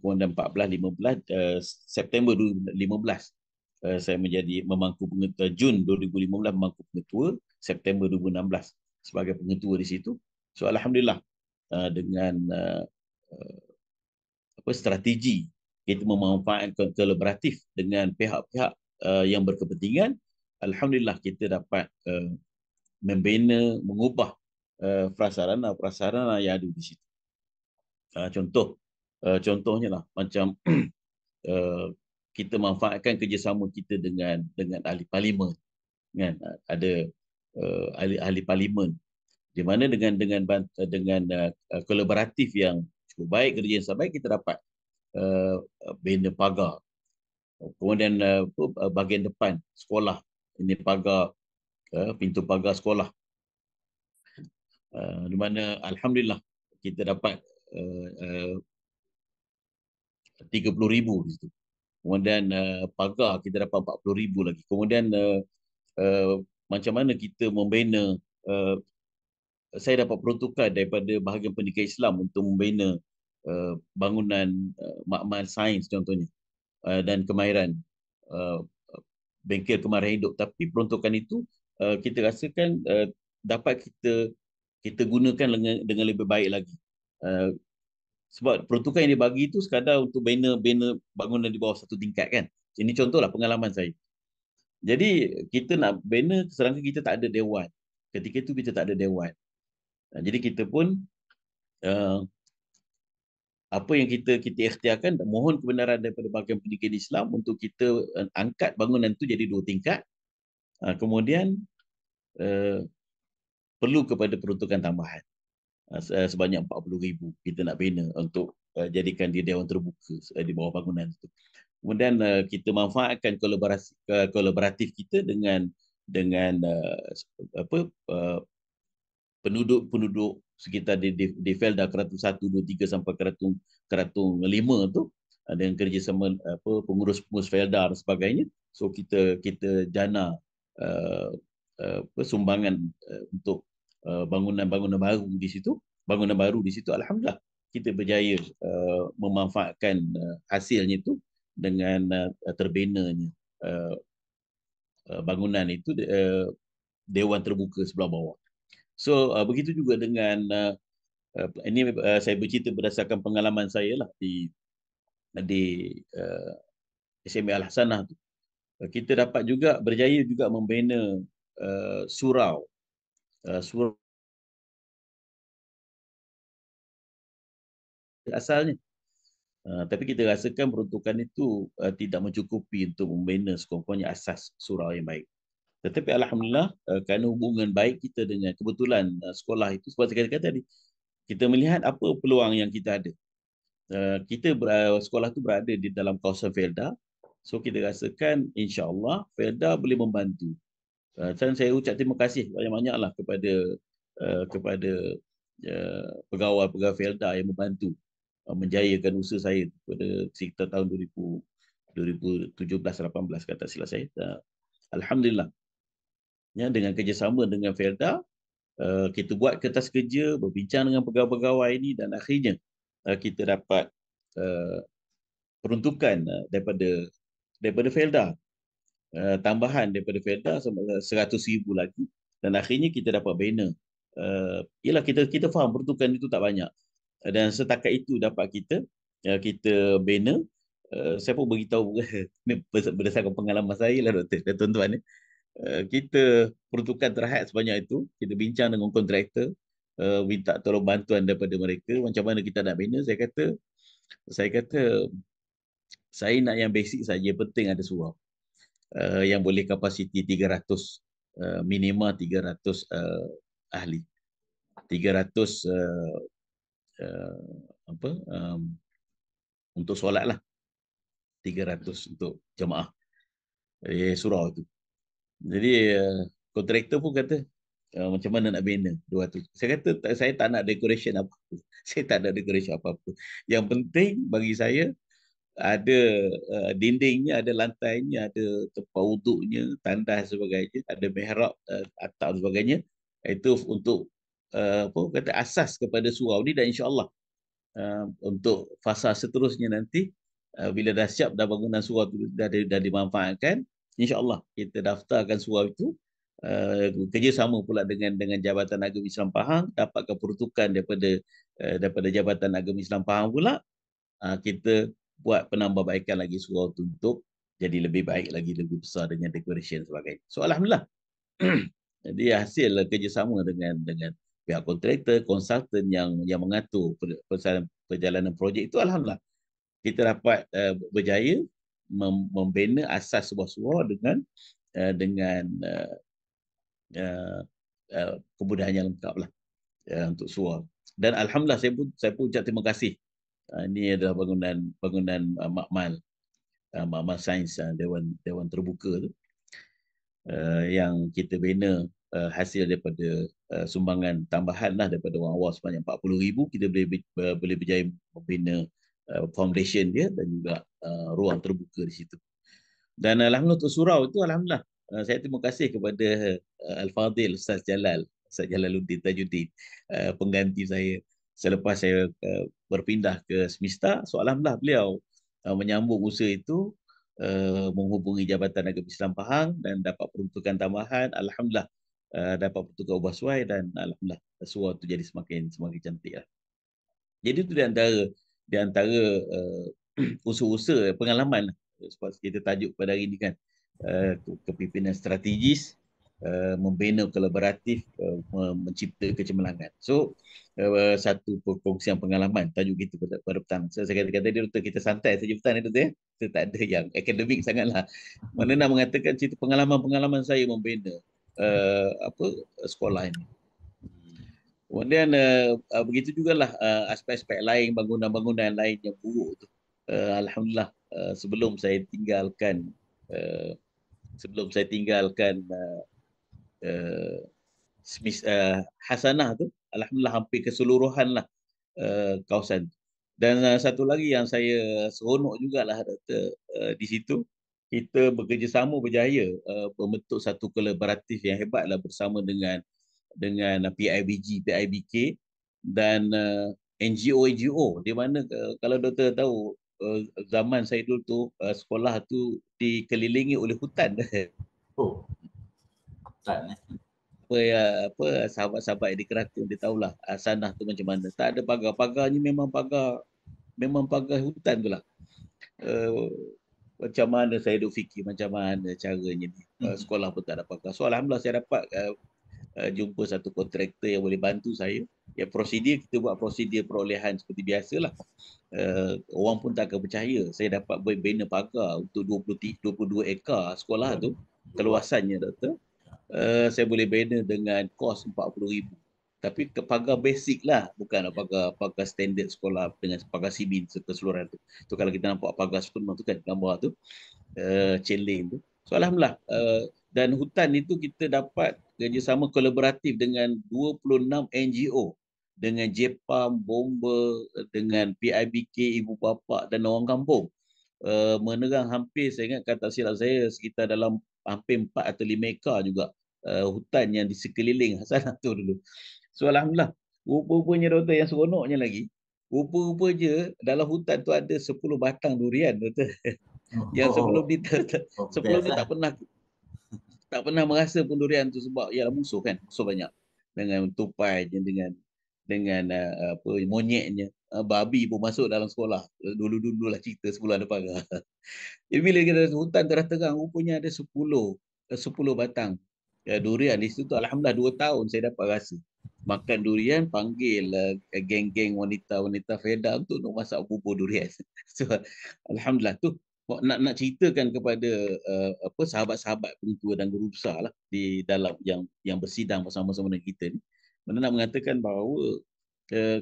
kemudian 14 15 September 2015 saya menjadi memangku pengetua, Jun 2015 memangku pengetua, September 2016 sebagai pengetua di situ. So alhamdulillah, dengan strategi kita memanfaatkan kolaboratif dengan pihak-pihak yang berkepentingan. Alhamdulillah kita dapat membina, mengubah prasarana yang ada di situ. Contohnya lah macam kita manfaatkan kerjasama kita dengan ahli parlimen, kan? Ada ahli parlimen di mana dengan kolaboratif yang cukup baik, kerja yang sangat baik, kita dapat bina pagar. Kemudian bahagian depan sekolah, ini pagar, pintu pagar sekolah, di mana alhamdulillah kita dapat 30,000 di situ. Kemudian pagar kita dapat 40,000 lagi. Kemudian macam mana kita membina, saya dapat peruntukan daripada bahagian pendidikan Islam untuk membina bangunan makmal sains contohnya, dan kemahiran, bengkel kemahiran hidup. Tapi peruntukan itu kita rasakan dapat kita gunakan dengan lebih baik lagi. Sebab peruntukan yang dibagi itu sekadar untuk bina bangunan di bawah satu tingkat, kan. Ini contohlah pengalaman saya. Jadi kita nak bina, sedangkan kita tak ada dewan. Ketika itu kita tak ada dewan. Jadi kita pun apa yang kita ikhtiarkan, mohon kebenaran daripada bahagian pendidikan Islam untuk kita angkat bangunan itu jadi 2 tingkat. Kemudian perlu kepada peruntukan tambahan sebanyak 40,000 kita nak bina untuk jadikan dia dewan terbuka di bawah bangunan itu. Kemudian kita manfaatkan kolaboratif kita dengan penduduk sekitar di Felda Keratung 1, 2, 3 sampai Keratung 5 tu, dengan kerjasama pengurus Felda dan sebagainya. So kita jana sumbangan untuk bangunan baru di situ. Alhamdulillah kita berjaya memanfaatkan hasilnya itu dengan terbinanya bangunan itu, dewan terbuka sebelah bawah. So begitu juga dengan ini saya bercerita berdasarkan pengalaman saya lah di SMA Al-Hasanah tu. Kita dapat juga berjaya juga membina surau asalnya. Tapi kita rasakan peruntukan itu tidak mencukupi untuk membina sekurang-kurangnya asas surau yang baik. Tetapi alhamdulillah kerana hubungan baik kita dengan kebetulan sekolah itu, sebab saya kata tadi, kita melihat apa peluang yang kita ada. Sekolah itu berada di dalam kawasan Felda. So kita rasakan insya-Allah Felda boleh membantu. Dan saya ucap terima kasih banyak-banyaklah kepada pegawai-pegawai Felda yang membantu menjayakan usaha saya pada sekitar tahun 2017-18 kata silap saya. Alhamdulillah. Ya, dengan kerjasama dengan Felda, kita buat kertas kerja, berbincang dengan pegawai-pegawai ini, dan akhirnya kita dapat peruntukan daripada Felda, tambahan daripada Felda 100,000 lagi, dan akhirnya kita dapat bina. Ialah kita faham peruntukan itu tak banyak, dan setakat itu dapat kita bina. Saya pun beritahu berdasarkan pengalaman saya lah, doktor dan tuan-tuan. Kita peruntukan terhad sebanyak itu, kita bincang dengan kontraktor, minta tolong bantuan daripada mereka macam mana kita nak bina. Saya kata saya nak yang basic saja, penting ada surau yang boleh kapasiti 300, minima 300 ahli, 300 untuk solat lah, 300 untuk jemaah surau itu. Jadi kontraktor pun kata macam mana nak bina 200. Saya kata saya tak nak decoration apa-apa. Saya tak nak decoration apa-apa. Yang penting bagi saya ada dindingnya, ada lantainya, ada tempat wuduknya, tandas sebagainya, ada mihrab, atap sebagainya. Itu untuk asas kepada surau ni, dan insya-Allah untuk fasa seterusnya nanti bila dah siap, dah bangunan surau tu dah dimanfaatkan, insya-Allah kita daftarkan surau itu, kerjasama pula dengan Jabatan Agama Islam Pahang, dapatkan peruntukan daripada Jabatan Agama Islam Pahang pula, kita buat penambahbaikan lagi surau tu untuk jadi lebih baik lagi, lebih besar dengan decoration sebagainya. So alhamdulillah. Jadi hasil kerjasama dengan pihak kontraktor, konsultan yang mengatur perjalanan projek itu, alhamdulillah kita dapat berjaya membina asas sebuah surau dengan kemudahan yang lengkap lah untuk surau. Dan alhamdulillah saya pun ucap terima kasih. Ini adalah bangunan makmal sains Dewan Terbuka tu, yang kita bina hasil daripada sumbangan tambahan lah daripada orang awam sebanyak 40,000. Kita boleh berjaya membina foundation dia dan juga ruang terbuka di situ. Dan alhamdulillah untuk surau itu, alhamdulillah saya terima kasih kepada Al-Fadhil Ustaz Jalaluddin Tajuddin, pengganti saya selepas saya berpindah ke Semesta. So alhamdulillah beliau menyambung usaha itu, menghubungi Jabatan Agama Islam Pahang dan dapat peruntukan tambahan. Alhamdulillah dapat peruntukan ubah suai dan alhamdulillah surau itu jadi semakin cantik lah. Jadi itu di antara usaha-usaha pengalaman lah. Sebab kita tajuk pada hari ini kan, kepimpinan strategis, membina kolaboratif, mencipta kecemerlangan. So satu perkongsian pengalaman tajuk kita pada petang. So, saya kata dia Doktor, kita santai saja petang itu ya. Kita tak ada yang akademik sangatlah. Mana nak mengatakan cerita pengalaman saya membina sekolah ini. Kemudian begitu jugalah aspek-aspek lain, bangunan-bangunan lain yang buruk tu. Alhamdulillah sebelum saya tinggalkan uh, Hasanah tu, alhamdulillah hampir keseluruhan lah kawasan. Dan satu lagi yang saya seronok jugalah Doktor, di situ kita bekerjasama berjaya membentuk satu kolaboratif yang hebatlah bersama dengan PIBG, PIBK dan NGO, di mana kalau Doktor tahu, zaman saya dulu tu sekolah tu dikelilingi oleh hutan. Oh, hutan Sahabat-sahabat di Keratun dia tahulah sanah tu macam mana. Tak ada pagar-pagarnya, memang pagar hutan tu lah. Macam mana saya duk fikir macam mana caranya ni. Sekolah pun tak ada pagar. So alhamdulillah saya dapat jumpa satu kontraktor yang boleh bantu saya. Ya, kita buat prosedur perolehan seperti biasalah. Orang pun tak akan percaya saya dapat bina pagar untuk 22 ekar sekolah tu, keluasannya Doktor. Saya boleh bina dengan kos 40,000. Tapi pagar basic lah, bukan pagar standard sekolah dengan pagar simen keseluruhan tu. Tu kalau kita nampak pagar sepenuh tu kan, gambar tu, chain link tu. So alhamdulillah, dan hutan itu kita dapat kerjasama kolaboratif dengan 26 NGO, dengan JEPAM, Bomba, dengan PIBK, Ibu Bapa dan orang kampung. Menerang hampir, saya ingat kata silap saya, sekitar dalam hampir 4 atau 5 ekar juga hutan yang di sekeliling Hasanah tu dulu. So alhamdulillah, rupa-rupanya Doktor yang seronoknya lagi, rupa-rupa je dalam hutan tu ada 10 batang durian Doktor. Yang sebelum ni tak pernah merasa pun durian tu, sebab ialah musuh kan, musuh banyak dengan tupai dengan monyetnya. Babi pun masuk dalam sekolah. Dulu-dulu lah cerita sebelum ada pagar. Jadi bila kita hutan terang, rupanya ada 10 batang durian di situ. Alhamdulillah 2 tahun saya dapat rasa makan durian, panggil geng-geng wanita-wanita Feda untuk nak masak bubur durian. So alhamdulillah tu nak ceritakan kepada sahabat-sahabat pentua dan guru besar lah di dalam yang bersidang bersama-sama dengan kita ni. Mana nak mengatakan bahawa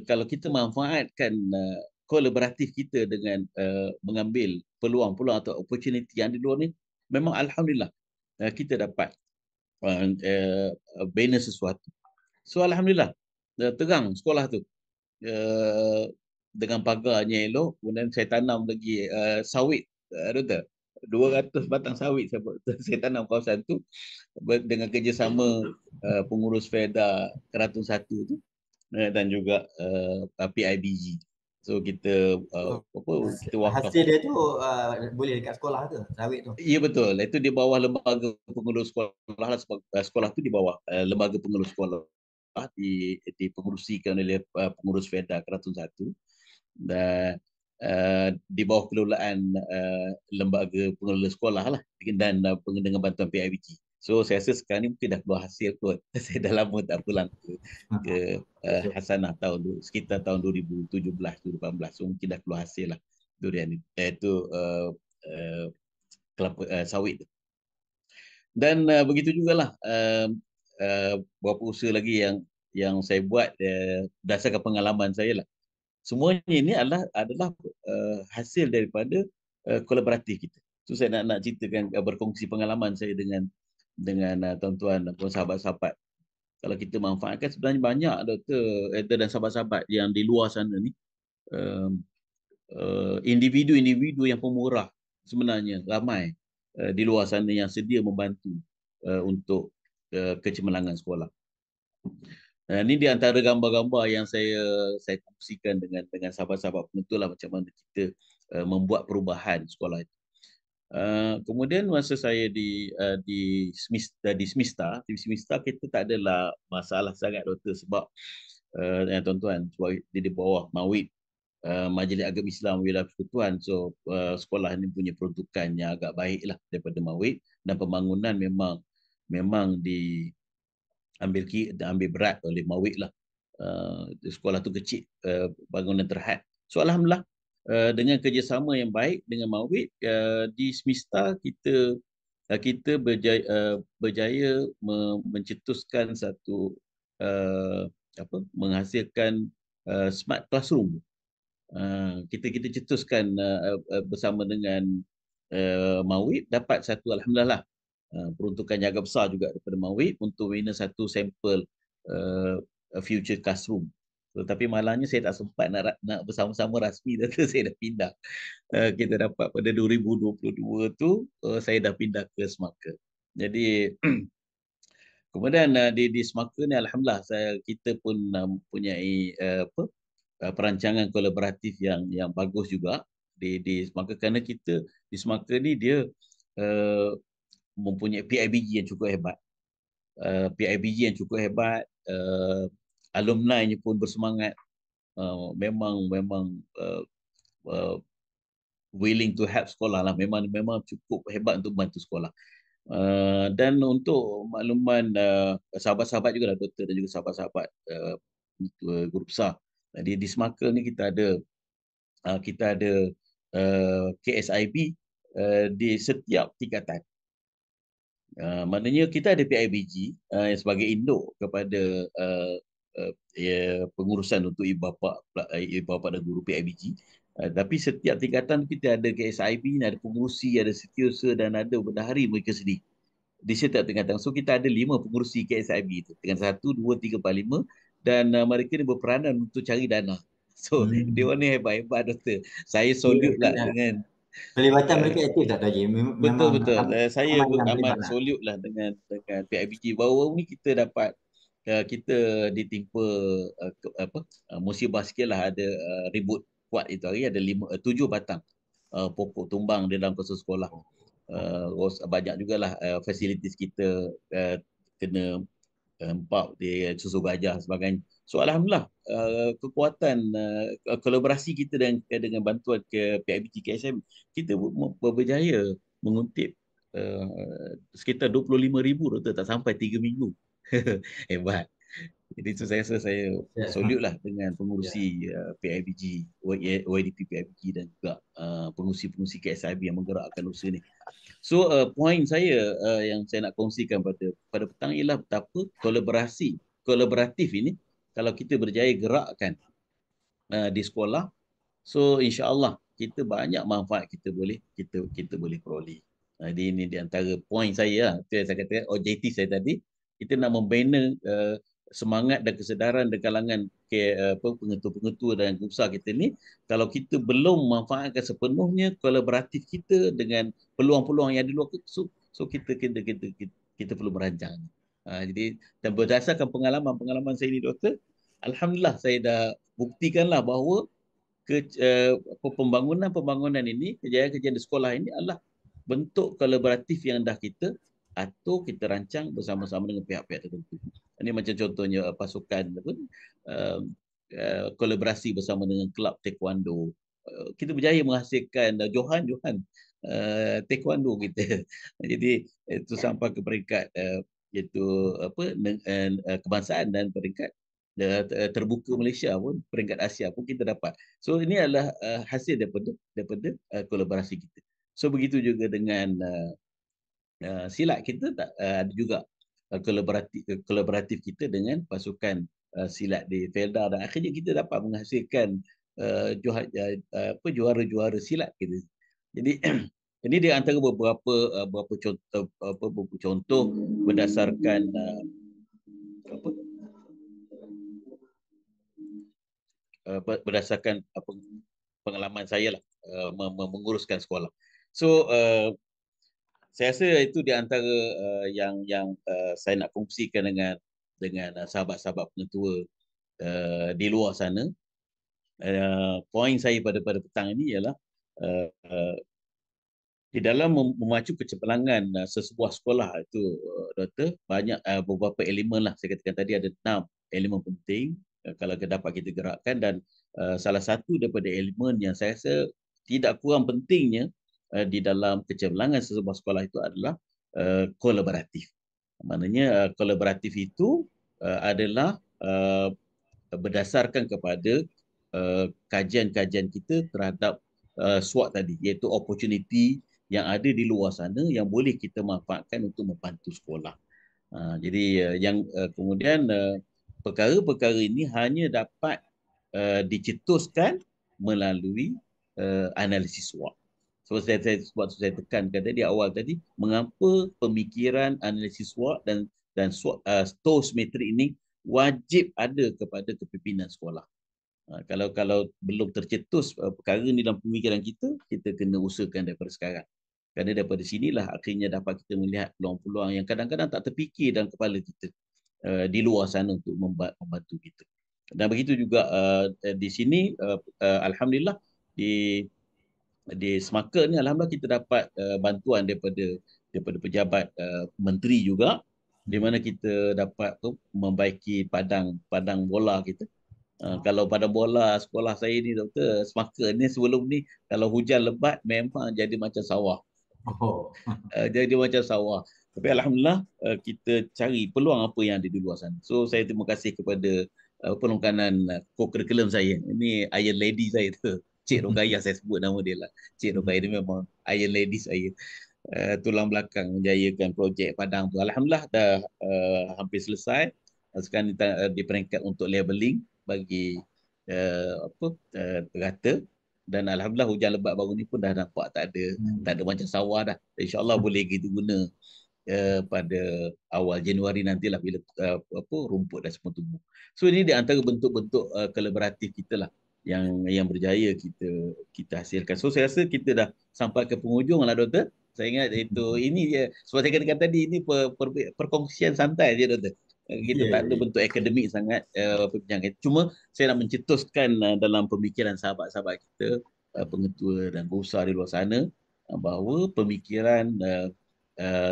kalau kita manfaatkan kolaboratif kita dengan mengambil peluang-peluang atau opportunity yang di luar ni, memang alhamdulillah kita dapat bina sesuatu. So alhamdulillah terang sekolah tu dengan pagarnya elok. Kemudian saya tanam lagi sawit, Doktor. 200 batang sawit saya tanam kawasan tu dengan kerjasama pengurus Feda Keratun 1 tu dan juga PIBG. So kita kita wakaf. Hasil dia tu boleh dekat sekolah tu, sawit tu. Ya betul. Itu di bawah lembaga pengurus sekolah lah. Sekolah tu di bawah lembaga pengurus sekolah, dipengerusikan oleh pengurus Feda Keratun 1. Dan di bawah kelolaan lembaga pengelola sekolah lah dan dengan bantuan PIBG. So saya rasa sekarang ni mungkin dah keluar hasil kot. Saya dah lama tak pulang ke Hasanah sekitar tahun 2017 2018. So mungkin dah keluar hasil lah durian itu kelapa sawit tu. Dan begitu jugalah beberapa usaha lagi yang saya buat berdasarkan pengalaman saya lah. Semuanya ini adalah hasil daripada kolaboratif kita. So saya nak ceritakan berkongsi pengalaman saya dengan tuan-tuan dan sahabat-sahabat. Kalau kita manfaatkan, sebenarnya banyak doktor dan sahabat-sahabat yang di luar sana ni individu-individu yang pemurah, sebenarnya ramai di luar sana yang sedia membantu untuk kecemerlangan sekolah. Ini di antara gambar-gambar yang saya kongsikan dengan sahabat-sahabat penonton lah, macam mana kita membuat perubahan sekolah itu. Kemudian masa saya di Smista kita tak adalah masalah sangat doktor, sebab tuan-tuan, sebab di bawah MAWIP, Majlis Agama Islam Wilayah Persekutuan. So sekolah ini punya peruntukan yang agak baik lah daripada MAWIP, dan pembangunan memang diambil berat oleh MAWIP lah. Sekolah tu kecil, bangunan terhad. So alhamdulillah dengan kerjasama yang baik dengan MAWIP di Smista kita berjaya mencetuskan satu menghasilkan smart classroom. Kita cetuskan bersama dengan MAWIP, dapat satu alhamdulillah peruntukan yang agak besar juga daripada MAWIP untuk bina satu sampel future classroom. Tetapi malangnya saya tak sempat nak bersama-sama rasmi, saya dah pindah. Kita dapat pada 2022 tu saya dah pindah ke Semaka. Jadi kemudian di Semaka ni alhamdulillah kita pun mempunyai perancangan kolaboratif yang bagus juga di Semaka, kerana kita di Semaka ni dia mempunyai PIBG yang cukup hebat. PIBG yang cukup hebat, alumni-nya pun bersemangat, memang willing to help sekolah lah, memang cukup hebat untuk bantu sekolah. Dan untuk makluman sahabat-sahabat juga lah doktor dan juga sahabat-sahabat guru besar, di Semaka ni kita ada KSIB di setiap tingkatan. Maknanya kita ada PIBG sebagai induk kepada pengurusan untuk ibu bapa dan guru PIBG. Tapi setiap tingkatan kita ada KSIB, ada pengurusi, ada setiausaha dan ada bendahari mereka sendiri di setiap tingkatan. So kita ada 5 pengurusi KSIB itu, dengan 1, 2, 3, 4, 5, dan mereka ni berperanan untuk cari dana. So dia orang ni hebat-hebat doktor. Saya solute lah dengan pelibatan mereka aktif tak Haji? Memang betul. Saya amat lah. solute lah dengan PIBG. Baru ni kita dapat kita ditimpa musibah sikit lah, ada ribut kuat itu hari, ada 7 batang pokok tumbang di dalam kawasan sekolah. Banyak jugalah fasilitis kita kena empap di susu gajah sebagainya. So alhamdulillah kekuatan kolaborasi kita dengan bantuan ke PIBG KSM, kita berjaya menguntip sekitar 25,000 doktor, tak sampai 3 minggu. Hebat. Jadi itu saya rasa saya solute lah dengan pengurusi PIBG, OIDP PIBG dan juga pengurusi-pengurusi KSIB yang menggerakkan usaha ni. So poin saya yang saya nak kongsikan pada petang ialah betapa kolaboratif ini kalau kita berjaya gerakkan di sekolah, so insya-Allah kita banyak manfaat kita boleh peroleh. Jadi ini di antara poin saya lah. Itu yang saya kata objektif saya tadi, kita nak membina semangat dan kesedaran di kalangan pengetua-pengetua dan usaha kita ni. Kalau kita belum manfaatkan sepenuhnya kolaboratif kita dengan peluang-peluang yang di luar, so kita perlu merancang. Jadi dan berdasarkan pengalaman saya ni doktor, alhamdulillah saya dah buktikanlah bahawa pembangunan ini, kejayaan-kejayaan di sekolah ini adalah bentuk kolaboratif yang dah kita atau kita rancang bersama-sama dengan pihak-pihak tertentu. Ini macam contohnya pasukan kolaborasi bersama dengan kelab taekwondo, kita berjaya menghasilkan Johan taekwondo kita. Jadi itu sampai ke peringkat iaitu kebangsaan dan peringkat terbuka Malaysia pun, peringkat Asia pun kita dapat. So ini adalah hasil daripada kolaborasi kita. So begitu juga dengan silat kita tak ada juga kolaboratif kita dengan pasukan silat di Felda, dan akhirnya kita dapat menghasilkan juara-juara silat kita. Jadi ini di antara beberapa contoh beberapa contoh berdasarkan apa berdasarkan pengalaman saya lah menguruskan sekolah. So saya rasa itu di antara saya nak kongsikan dengan sahabat-sahabat pengetua di luar sana. Poin saya pada petang ini ialah di dalam memacu kecemerlangan sesebuah sekolah itu, Doktor, banyak beberapa elemen lah. Saya katakan tadi ada 6 elemen penting kalau dapat kita gerakkan, dan salah satu daripada elemen yang saya rasa tidak kurang pentingnya di dalam kecemerlangan sesebuah sekolah itu adalah kolaboratif. Maknanya kolaboratif itu adalah berdasarkan kepada kajian-kajian kita terhadap SWOT tadi, iaitu opportunity yang ada di luar sana yang boleh kita manfaatkan untuk membantu sekolah. Jadi kemudian perkara-perkara ini hanya dapat dicetuskan melalui analisis SWOT. So saya tekankan tadi awal tadi, mengapa pemikiran analisis SWOT dan SWOT STOS metrik ini wajib ada kepada kepimpinan sekolah. Kalau belum tercetus perkara ni dalam pemikiran kita kena usahakan daripada sekarang. Kerana daripada sinilah akhirnya dapat kita melihat peluang-peluang yang kadang-kadang tak terfikir dalam kepala kita di luar sana untuk membantu kita. Dan begitu juga di sini, alhamdulillah di Semaka ni, alhamdulillah kita dapat bantuan daripada pejabat menteri juga, di mana kita dapat membaiki padang bola kita. Kalau pada bola sekolah saya ni, Doktor, Semaka ni sebelum ni kalau hujan lebat memang jadi macam sawah. Jadi macam sawah. Tapi alhamdulillah kita cari peluang apa yang ada di luar sana. So saya terima kasih kepada penongkanan co-curriculum saya. Ini Iron Lady saya tu. Cik Rogaya saya sebut nama dia lah. Cik Rogaya ni memang Iron Lady saya. Tulang belakang menjayakan projek Padang tu. Alhamdulillah dah hampir selesai. Sekarang di peringkat untuk labeling bagi rata, dan alhamdulillah hujan lebat baru ni pun dah nampak tak ada macam sawah dah. InsyaAllah boleh kita guna pada awal Januari nantilah bila rumput dah semua tumbuh. So ini di antara bentuk-bentuk kolaboratif kita lah yang berjaya kita hasilkan. So saya rasa kita dah sampai ke penghujung lah, Doktor. Saya ingat ini je, sebab saya katakan tadi, ini perkongsian santai je, Doktor. Kita tak ada bentuk akademik sangat perbincangan. Cuma saya nak mencetuskan dalam pemikiran sahabat-sahabat kita, pengetua dan berusaha di luar sana, bahawa pemikiran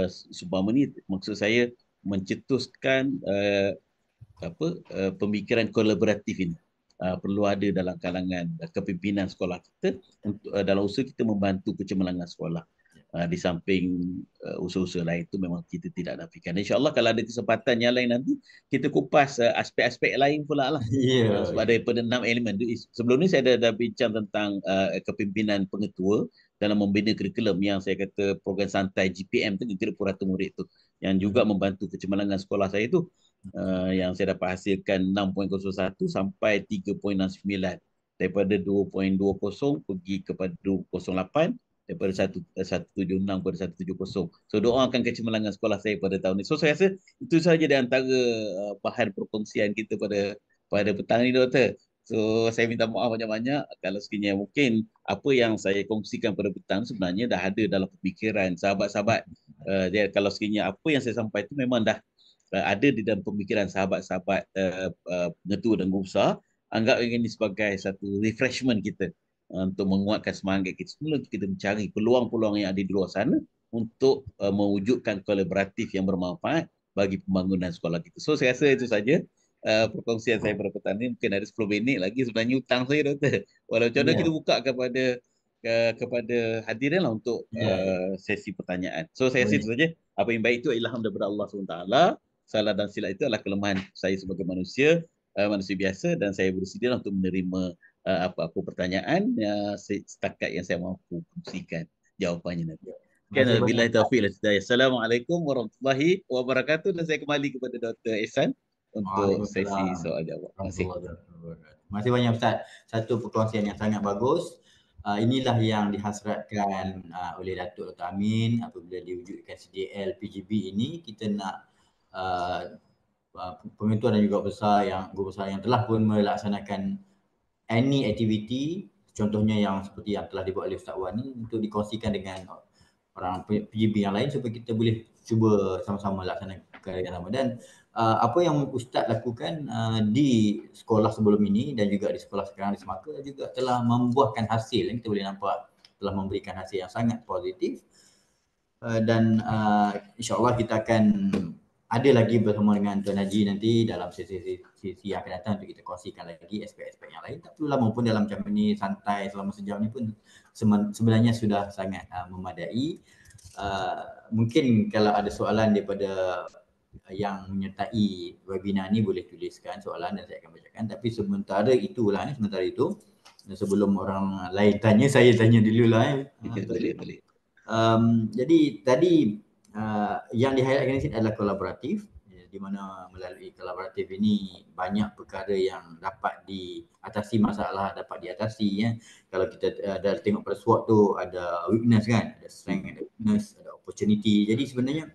seumpama ni, maksud saya mencetuskan pemikiran kolaboratif ini perlu ada dalam kalangan kepimpinan sekolah kita untuk dalam usaha kita membantu kecemerlangan sekolah. Di samping usaha-usaha lain itu memang kita tidak nafikan. InsyaAllah kalau ada kesempatan yang lain nanti kita kupas aspek-aspek lain pula lah. Sebab daripada 6 elemen. Sebelum ni saya dah bincang tentang kepimpinan pengetua dalam membina kurikulum yang saya kata program santai GPM tu, Guru Purata Murid tu, yang juga membantu kecemerlangan sekolah saya tu, yang saya dapat hasilkan 6.01 sampai 3.69, daripada 2.20 pergi kepada 2.08, daripada 176 kepada 170. So doakan kecemerlangan sekolah saya pada tahun ini. So saya rasa itu sahaja di antara bahan perkongsian kita pada petang ini, Doktor. So saya minta maaf banyak-banyak kalau sekiranya mungkin apa yang saya kongsikan pada petang sebenarnya dah ada dalam pemikiran sahabat-sahabat. Kalau sekiranya apa yang saya sampaikan itu memang dah ada di dalam pemikiran sahabat-sahabat pengetua dan berusaha, anggap ini sebagai satu refreshment kita untuk menguatkan semangat kita semula untuk kita mencari peluang-peluang yang ada di luar sana untuk mewujudkan kolaboratif yang bermanfaat bagi pembangunan sekolah kita. So saya rasa itu saja. perkongsian saya pada petang ni mungkin ada 10 minit lagi sebenarnya hutang saya, doktor. Walau macam mana kita Ya, buka kepada hadirin lah untuk ya, ya. sesi pertanyaan. So saya rasa itu Boleh. saja. Apa yang baik itu ilham daripada Allah SWT. Salah dan silap itu adalah kelemahan saya sebagai manusia, manusia biasa, dan saya bersedia untuk menerima apa-apa pertanyaan setakat yang saya mampu kongsikan jawapannya nanti. Sekian, Masih banyak billahi Ustaz. taufiq wal hidayah. Assalamualaikum warahmatullahi wabarakatuh, dan saya kembali kepada Dr. Ehsan untuk sesi Waalaikumsalam. soal jawab. Terima kasih. Warahmatullahi wabarakatuh. Masih banyak Ustaz. Satu perkongsian yang sangat bagus. Inilah yang dihasratkan oleh Datuk Dr. Amin apabila diwujudkan CDL PGB ini. Kita nak pengetua dan juga guru besar yang telah pun melaksanakan any activity, contohnya yang seperti yang telah dibuat oleh Ustaz Wan ni, untuk dikongsikan dengan orang PGB yang lain supaya kita boleh cuba sama-sama laksanakan yang sama. Dan apa yang Ustaz lakukan di sekolah sebelum ini dan juga di sekolah sekarang di Semaka juga telah membuahkan hasil yang kita boleh nampak, telah memberikan hasil yang sangat positif. Dan insyaAllah kita akan ada lagi bersama dengan Tuan Haji nanti dalam sesi yang akan datang untuk kita kongsikan lagi aspek-aspek yang lain. Tak perlu lama pun dalam macam ni, santai selama sejam ni pun sebenarnya sudah sangat memadai. Mungkin kalau ada soalan daripada yang menyertai webinar ni boleh tuliskan soalan dan saya akan bacakan. Tapi sementara itu sebelum orang lain tanya, saya tanya dululah. Boleh. Jadi tadi yang di-highlightkan di sini adalah kolaboratif, di mana melalui kolaboratif ini banyak perkara yang dapat diatasi, masalah dapat diatasi ya. Kalau kita dah tengok pada SWOT tu ada weakness kan, ada strength, ada weakness, ada opportunity. Jadi sebenarnya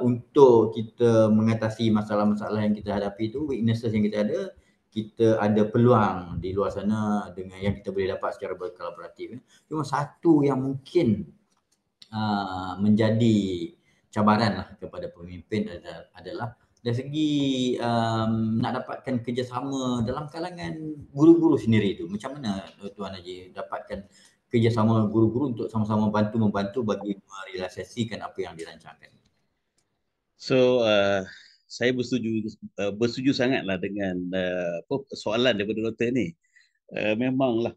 untuk kita mengatasi masalah-masalah yang kita hadapi tu, weaknesses yang kita ada peluang di luar sana dengan yang kita boleh dapat secara berkolaboratif. Cuma satu yang mungkin menjadi cabaran lah kepada pemimpin adalah dari segi nak dapatkan kerjasama dalam kalangan guru-guru sendiri tu. Macam mana Tuan Haji dapatkan kerjasama guru-guru untuk sama-sama membantu bagi merealisasikan apa yang dirancangkan? So saya bersetuju sangatlah dengan soalan daripada doktor ni. Memanglah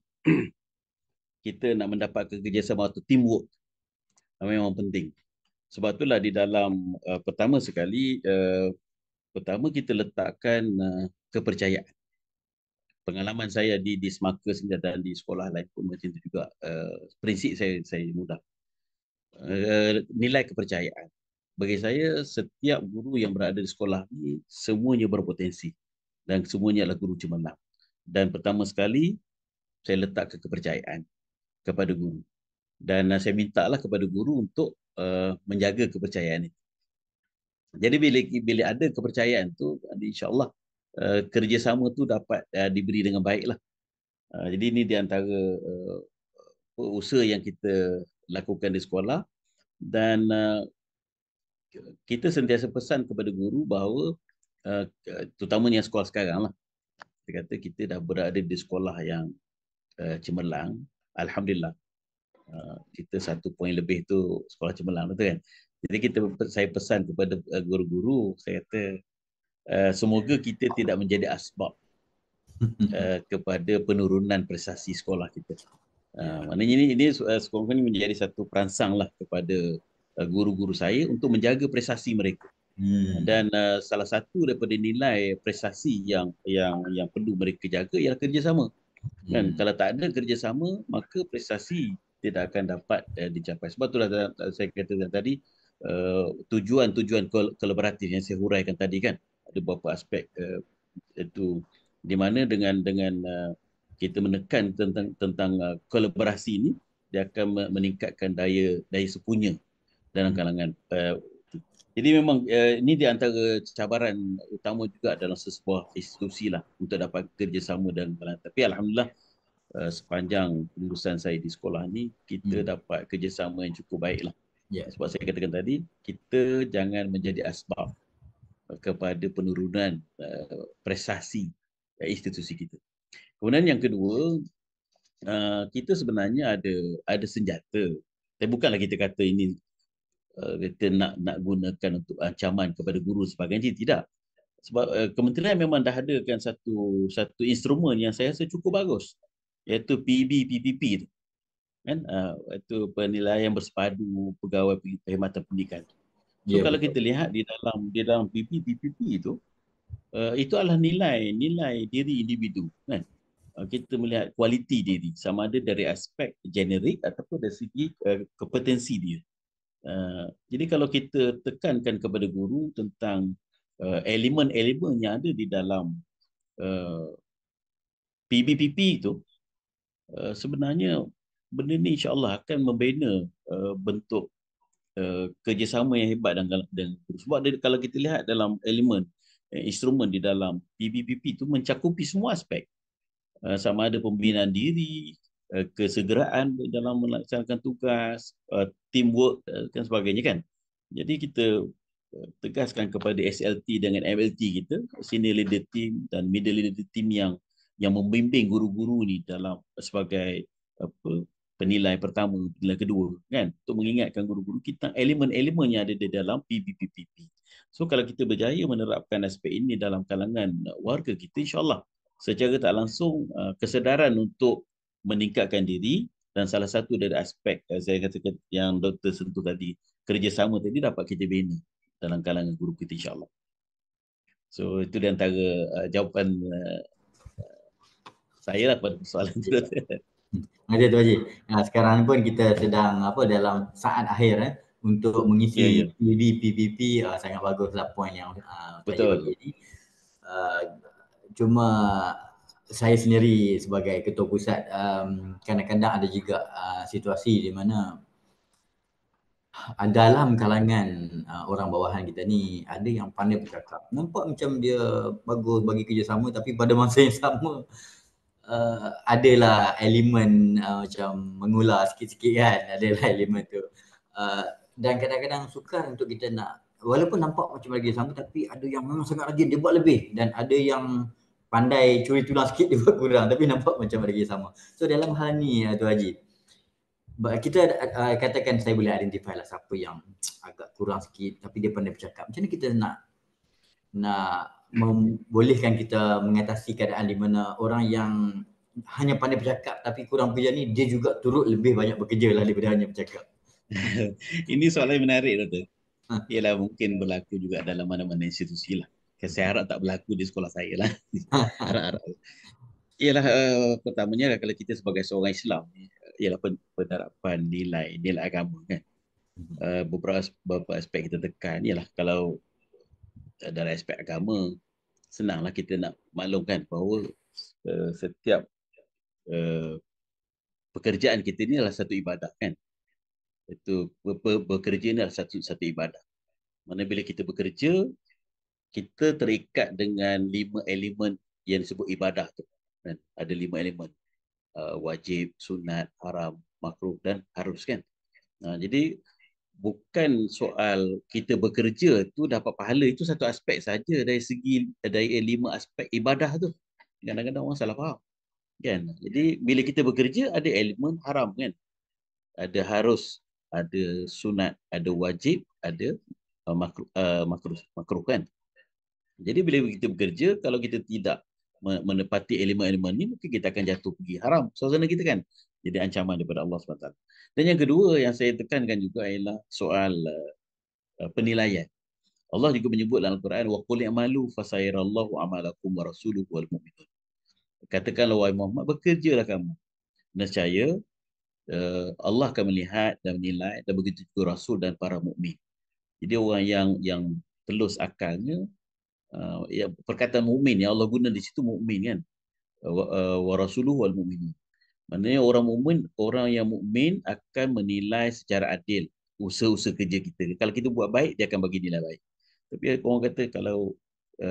kita nak mendapatkan kerjasama atau teamwork memang penting. Sebab itulah di dalam pertama kita letakkan kepercayaan. Pengalaman saya di Semaka sendiri dan di sekolah lain pun macam itu juga. Prinsip saya mudah. Nilai kepercayaan. Bagi saya, setiap guru yang berada di sekolah ini semuanya berpotensi dan semuanya adalah guru cemerlang. Dan pertama sekali saya letakkan kepercayaan kepada guru. Dan saya mintalah kepada guru untuk menjaga kepercayaan itu. Jadi bila ada kepercayaan tu, insya-Allah kerjasama tu dapat diberi dengan baiklah. Jadi ini di antara usaha yang kita lakukan di sekolah, dan kita sentiasa pesan kepada guru bahawa terutamanya sekolah sekarang lah, kita kata kita dah berada di sekolah yang cemerlang, alhamdulillah. Kita 1 poin lebih tu sekolah cemerlang, betul kan? Jadi saya pesan kepada guru-guru, saya kata semoga kita tidak menjadi asbab kepada penurunan prestasi sekolah kita. Maknanya ini sekolah ini menjadi satu perangsang lah kepada guru-guru saya untuk menjaga prestasi mereka. Dan salah satu daripada nilai prestasi yang perlu mereka jaga ialah kerjasama. Kan, kalau tak ada kerjasama, maka prestasi tidak akan dapat dicapai. Sebab itulah saya katakan tadi, tujuan kolaboratif yang saya huraikan tadi kan, ada beberapa aspek itu, di mana dengan kita menekan tentang kolaborasi ini, dia akan meningkatkan daya sepunya dalam kalangan. Jadi memang ini di antara cabaran utama juga dalam sebuah institusi lah untuk dapat kerjasama dan tapi alhamdulillah sepanjang pengurusan saya di sekolah ni kita dapat kerjasama yang cukup baik lah. Sebab saya katakan tadi, kita jangan menjadi asbab kepada penurunan prestasi institusi kita. Kemudian yang kedua, kita sebenarnya ada senjata. Tapi bukanlah kita kata ini kita nak gunakan untuk ancaman kepada guru sebagainya, tidak. Sebab kementerian memang dah adakan satu instrumen yang saya rasa cukup bagus, iaitu PBPPP tu. Kan itu penilaian bersepadu pegawai perkhidmatan pendidikan. So Ya, kalau betul. kita lihat di dalam PBPPP itu adalah nilai diri individu, kan. Kita melihat kualiti diri, sama ada dari aspek generik ataupun dari segi kompetensi dia. Jadi kalau kita tekankan kepada guru tentang elemen-elemen yang ada di dalam uh, PBPP itu, sebenarnya benda ni insya-Allah akan membina bentuk kerjasama yang hebat dengan guru. Sebab kalau kita lihat dalam elemen instrumen di dalam PBPP itu mencakupi semua aspek. Sama ada pembinaan diri, kesegeraan dalam melaksanakan tugas, teamwork dan sebagainya, kan. Jadi kita tegaskan kepada SLT dengan MLT kita, senior leader team dan middle leader team yang membimbing guru-guru ni dalam sebagai apa, penilai pertama, penilai kedua, kan, untuk mengingatkan guru-guru kita elemen-elemen yang ada di dalam PBPPP. So kalau kita berjaya menerapkan aspek ini dalam kalangan warga kita, insya-Allah secara tak langsung kesedaran untuk meningkatkan diri, dan salah satu dari aspek saya katakan yang Doktor sentuh tadi, kerjasama tadi, dapat kita bina dalam kalangan guru kita, insya-Allah. So itu di antara jawapan saya lah pada soalan tu. Ada tu Haji. Sekarang pun kita sedang dalam saat akhir untuk Ya, mengisi ya, PBPPP. Sangat baguslah poin yang Pak Haji bagi betul. ini. Cuma saya sendiri sebagai ketua pusat, kadang-kadang ada juga situasi di mana dalam kalangan orang bawahan kita ni ada yang pandai bercakap. Nampak macam dia bagus bagi kerjasama, tapi pada masa yang sama adalah elemen macam mengular sikit-sikit, kan. Adalah elemen tu. Dan kadang-kadang sukar untuk kita nak, walaupun nampak macam lagi sama, tapi ada yang memang sangat rajin, dia buat lebih, dan ada yang pandai curi tulang sikit, dia buat kurang, tapi nampak macam lagi sama. So dalam hal ni Tu Haji, kita katakan saya boleh identify lah siapa yang agak kurang sikit tapi dia pandai bercakap. Macam mana kita nak membolehkan kita mengatasi keadaan di mana orang yang hanya pandai bercakap tapi kurang bekerja ni, dia juga turut lebih banyak bekerja lah daripada hanya bercakap. Ini soalan yang menarik, Doktor. Ha. Ialah mungkin berlaku juga dalam mana-mana institusi lah. Saya harap tak berlaku di sekolah saya lah. Harap-harap. Ialah pertamanya kalau kita sebagai seorang Islam, ialah penerapan nilai agama, kan. Beberapa aspek kita tekan ialah kalau dari aspek agama, senanglah kita nak maklumkan bahawa setiap uh, pekerjaan kita ni adalah satu ibadah, kan. Itu bekerja ni adalah satu ibadah. Mana bila kita bekerja, kita terikat dengan 5 elemen yang disebut ibadah tu, kan. Ada 5 elemen, wajib, sunat, haram, makruh dan harus, kan. Jadi bukan soal kita bekerja tu dapat pahala, itu satu aspek saja dari 5 aspek ibadah tu. Kadang-kadang orang salah faham, kan. Jadi bila kita bekerja, ada elemen haram, kan. Ada harus, ada sunat, ada wajib, ada makruh, kan. Jadi bila kita bekerja, kalau kita tidak menepati elemen-elemen ni, mungkin kita akan jatuh pergi haram suasana kita, kan. Jadi ancaman daripada Allah SWT. Dan yang kedua yang saya tekankan juga ialah soal penilaian. Allah juga menyebut dalam Al-Quran, wa qul i'malu fasayarallahu amalakum wa rasuluhu wal mu'minun. Katakanlah wahai Muhammad, bekerjalah kamu. Nescaya Allah akan melihat dan menilai, dan begitu juga Rasul dan para mukmin. Jadi orang yang telus akalnya, perkataan mukmin yang Allah guna di situ mukmin, kan. Wa rasuluhu wal mu'minun. Maknanya orang mukmin, orang yang mukmin akan menilai secara adil usaha-usaha kerja kita. Kalau kita buat baik, dia akan bagi nilai baik. Tapi orang kata kalau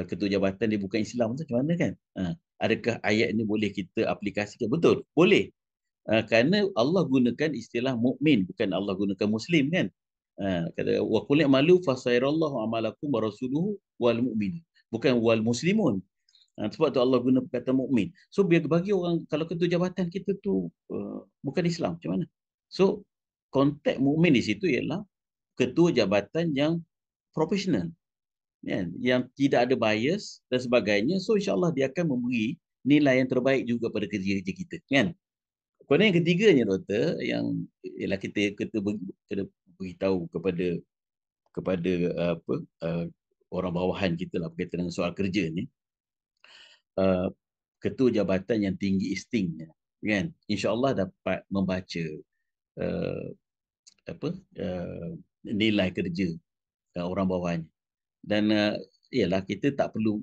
ketua jabatan dia bukan Islam, macam mana, kan? Adakah ayat ini boleh kita aplikasikan? Betul, boleh. Kerana Allah gunakan istilah mukmin, bukan Allah gunakan muslim, kan. Kata wa qul i'malu fasayarallahu amalakum wa rasuluhu wal mu'minun, bukan wal muslimun. Sebab tu Allah guna perkataan mukmin. So bagi orang, kalau ketua jabatan kita tu bukan Islam, macam mana? So konteks mukmin di situ ialah ketua jabatan yang profesional, kan, yang tidak ada bias dan sebagainya. So insyaAllah dia akan memberi nilai yang terbaik juga pada kerja-kerja kita kan. Kemudian yang ketiganya doktor, yang ialah kita kena beritahu kepada apa orang bawahan kita lah berkaitan dengan soal kerja ni, uh, ketua jabatan yang tinggi istingnya kan, insyaallah dapat membaca uh, apa nilai kerja orang bawahannya. Dan ialah kita tak perlu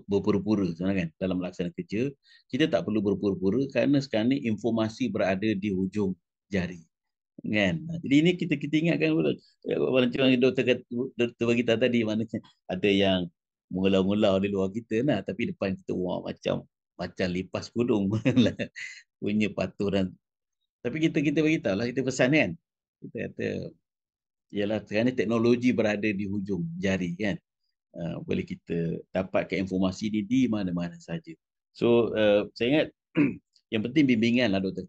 berpura-pura sebenarnya kan dalam melaksanakan kerja. Kita tak perlu berpura-pura kerana sekarang ni informasi berada di hujung jari kan. Jadi ini kita ingatkan pula macam yang doktor bagi tahu tadi, maknanya ada yang mengulau-ngulau di luar kita nah, tapi depan kita wah macam lipas gunung punya paturan. Tapi kita bagi tahu lah, kita pesan kan, kita kata ialah kerana teknologi berada di hujung jari kan. Boleh kita dapatkan informasi ini di mana-mana saja. So saya ingat yang penting bimbingan lah doktor.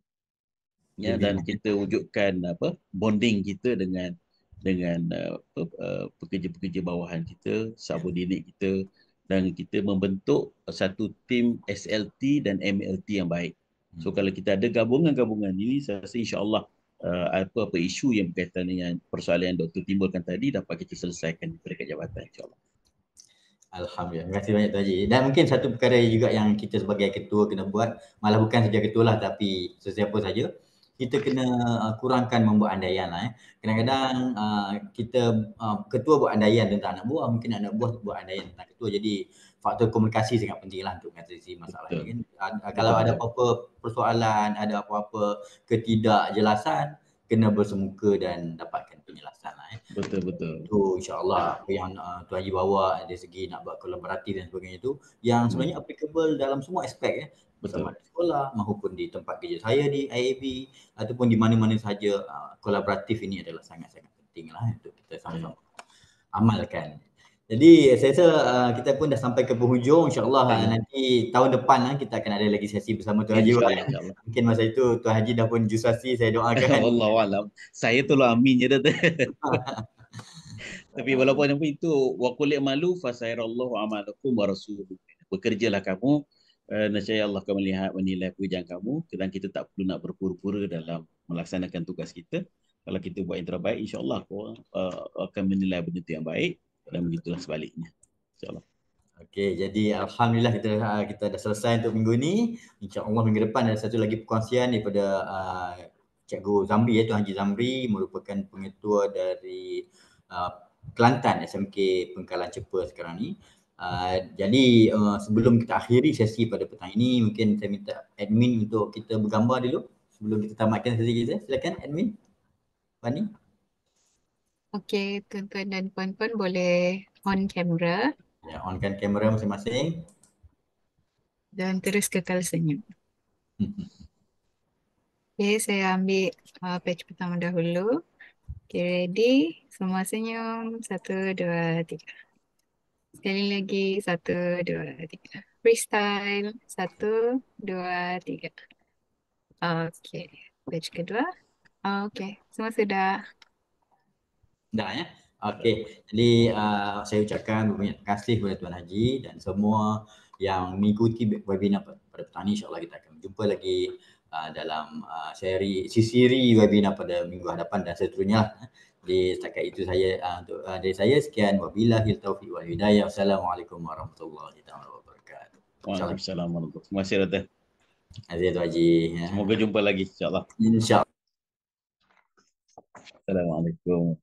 Ya, dan kita wujudkan apa bonding kita dengan pekerja-pekerja bawahan kita, subordinate kita, dan kita membentuk satu tim SLT dan MLT yang baik. So kalau kita ada gabungan-gabungan ini, saya rasa insya-Allah apa-apa isu yang berkaitan dengan persoalan yang doktor timbulkan tadi dapat kita selesaikan di peringkat jabatan insya-Allah. Alhamdulillah. Terima kasih banyak Tuan Haji. Dan mungkin satu perkara juga yang kita sebagai ketua kena buat, malah bukan saja ketua lah tapi sesiapa saja, kita kena kurangkan membuat andaian lah. Kadang-kadang kita ketua buat andaian tentang anak buah, mungkin anak buah buat andaian tentang ketua. Jadi faktor komunikasi sangat penting lah untuk mengatasi masalah ini kan. Kalau ada apa-apa persoalan, ada apa-apa ketidakjelasan, kena bersemuka dan dapatkan penjelasan lah. Betul. Itu insyaAllah apa yang Tuan Haji bawa dari segi nak buat kolaboratif dan sebagainya itu yang sebenarnya applicable dalam semua aspek ya. Bersama di sekolah maupun di tempat kerja saya di IAB ataupun di mana-mana saja, kolaboratif ini adalah sangat-sangat penting lah untuk kita sama-sama amalkan. Jadi saya rasa kita pun dah sampai ke penghujung, insyaAllah nanti tahun depan lah kita akan ada lagi sesi bersama Tuan Haji. InsyaAllah. Mungkin masa itu Tuan Haji dah pun jusasi, saya doakan. Wallahualam. Saya tolong amin je dah. Tapi walaupun apa itu wa qul malu fa sayarallahu amalakum wa rasuluhu. Bekerjalah kamu, nescaya Allah akan melihat menilai pekerjaan kamu, dan kita tak perlu nak berpura-pura dalam melaksanakan tugas kita. Kalau kita buat yang terbaik, insya-Allah akan menilai benda itu yang baik, dan begitulah sebaliknya. Insya-Allah. Okey, jadi alhamdulillah kita dah selesai untuk minggu ni. Insya-Allah minggu depan ada satu lagi perkongsian daripada Cikgu Zamri, Tuan Haji Zamri, merupakan pengetua dari Kelantan SMK Pengkalan Cepa sekarang ni. Jadi sebelum kita akhiri sesi pada petang ini, mungkin saya minta admin untuk kita bergambar dulu sebelum kita tamatkan sesi kita. Silakan admin. Fani. Okey, tuan-tuan dan puan-puan boleh on kamera. Ya, onkan kamera masing-masing. Dan terus kekal senyum. Okey, saya ambil page pertama dahulu. Okey, ready? Semua senyum. 1, 2, 3. Sekali lagi. 1, 2, 3. Freestyle. 1, 2, 3. Okey, page kedua. Okey, semua sudah. Dah ya. Okey. Jadi saya ucapkan banyak terima kasih kepada Tuan Haji dan semua yang mengikuti webinar pada petang ini. InsyaAllah kita akan berjumpa lagi dalam siri webinar pada minggu hadapan dan seterusnya. Jadi setakat itu saya untuk dari saya sekian, wabillahi taufiq wal hidayah. Wassalamualaikum warahmatullahi wabarakatuh. Waalaikumsalam warahmatullahi wabarakatuh. Terima kasih Dr. Aziz Tuan Haji. Semoga jumpa lagi insya-Allah. InsyaAllah. Assalamualaikum.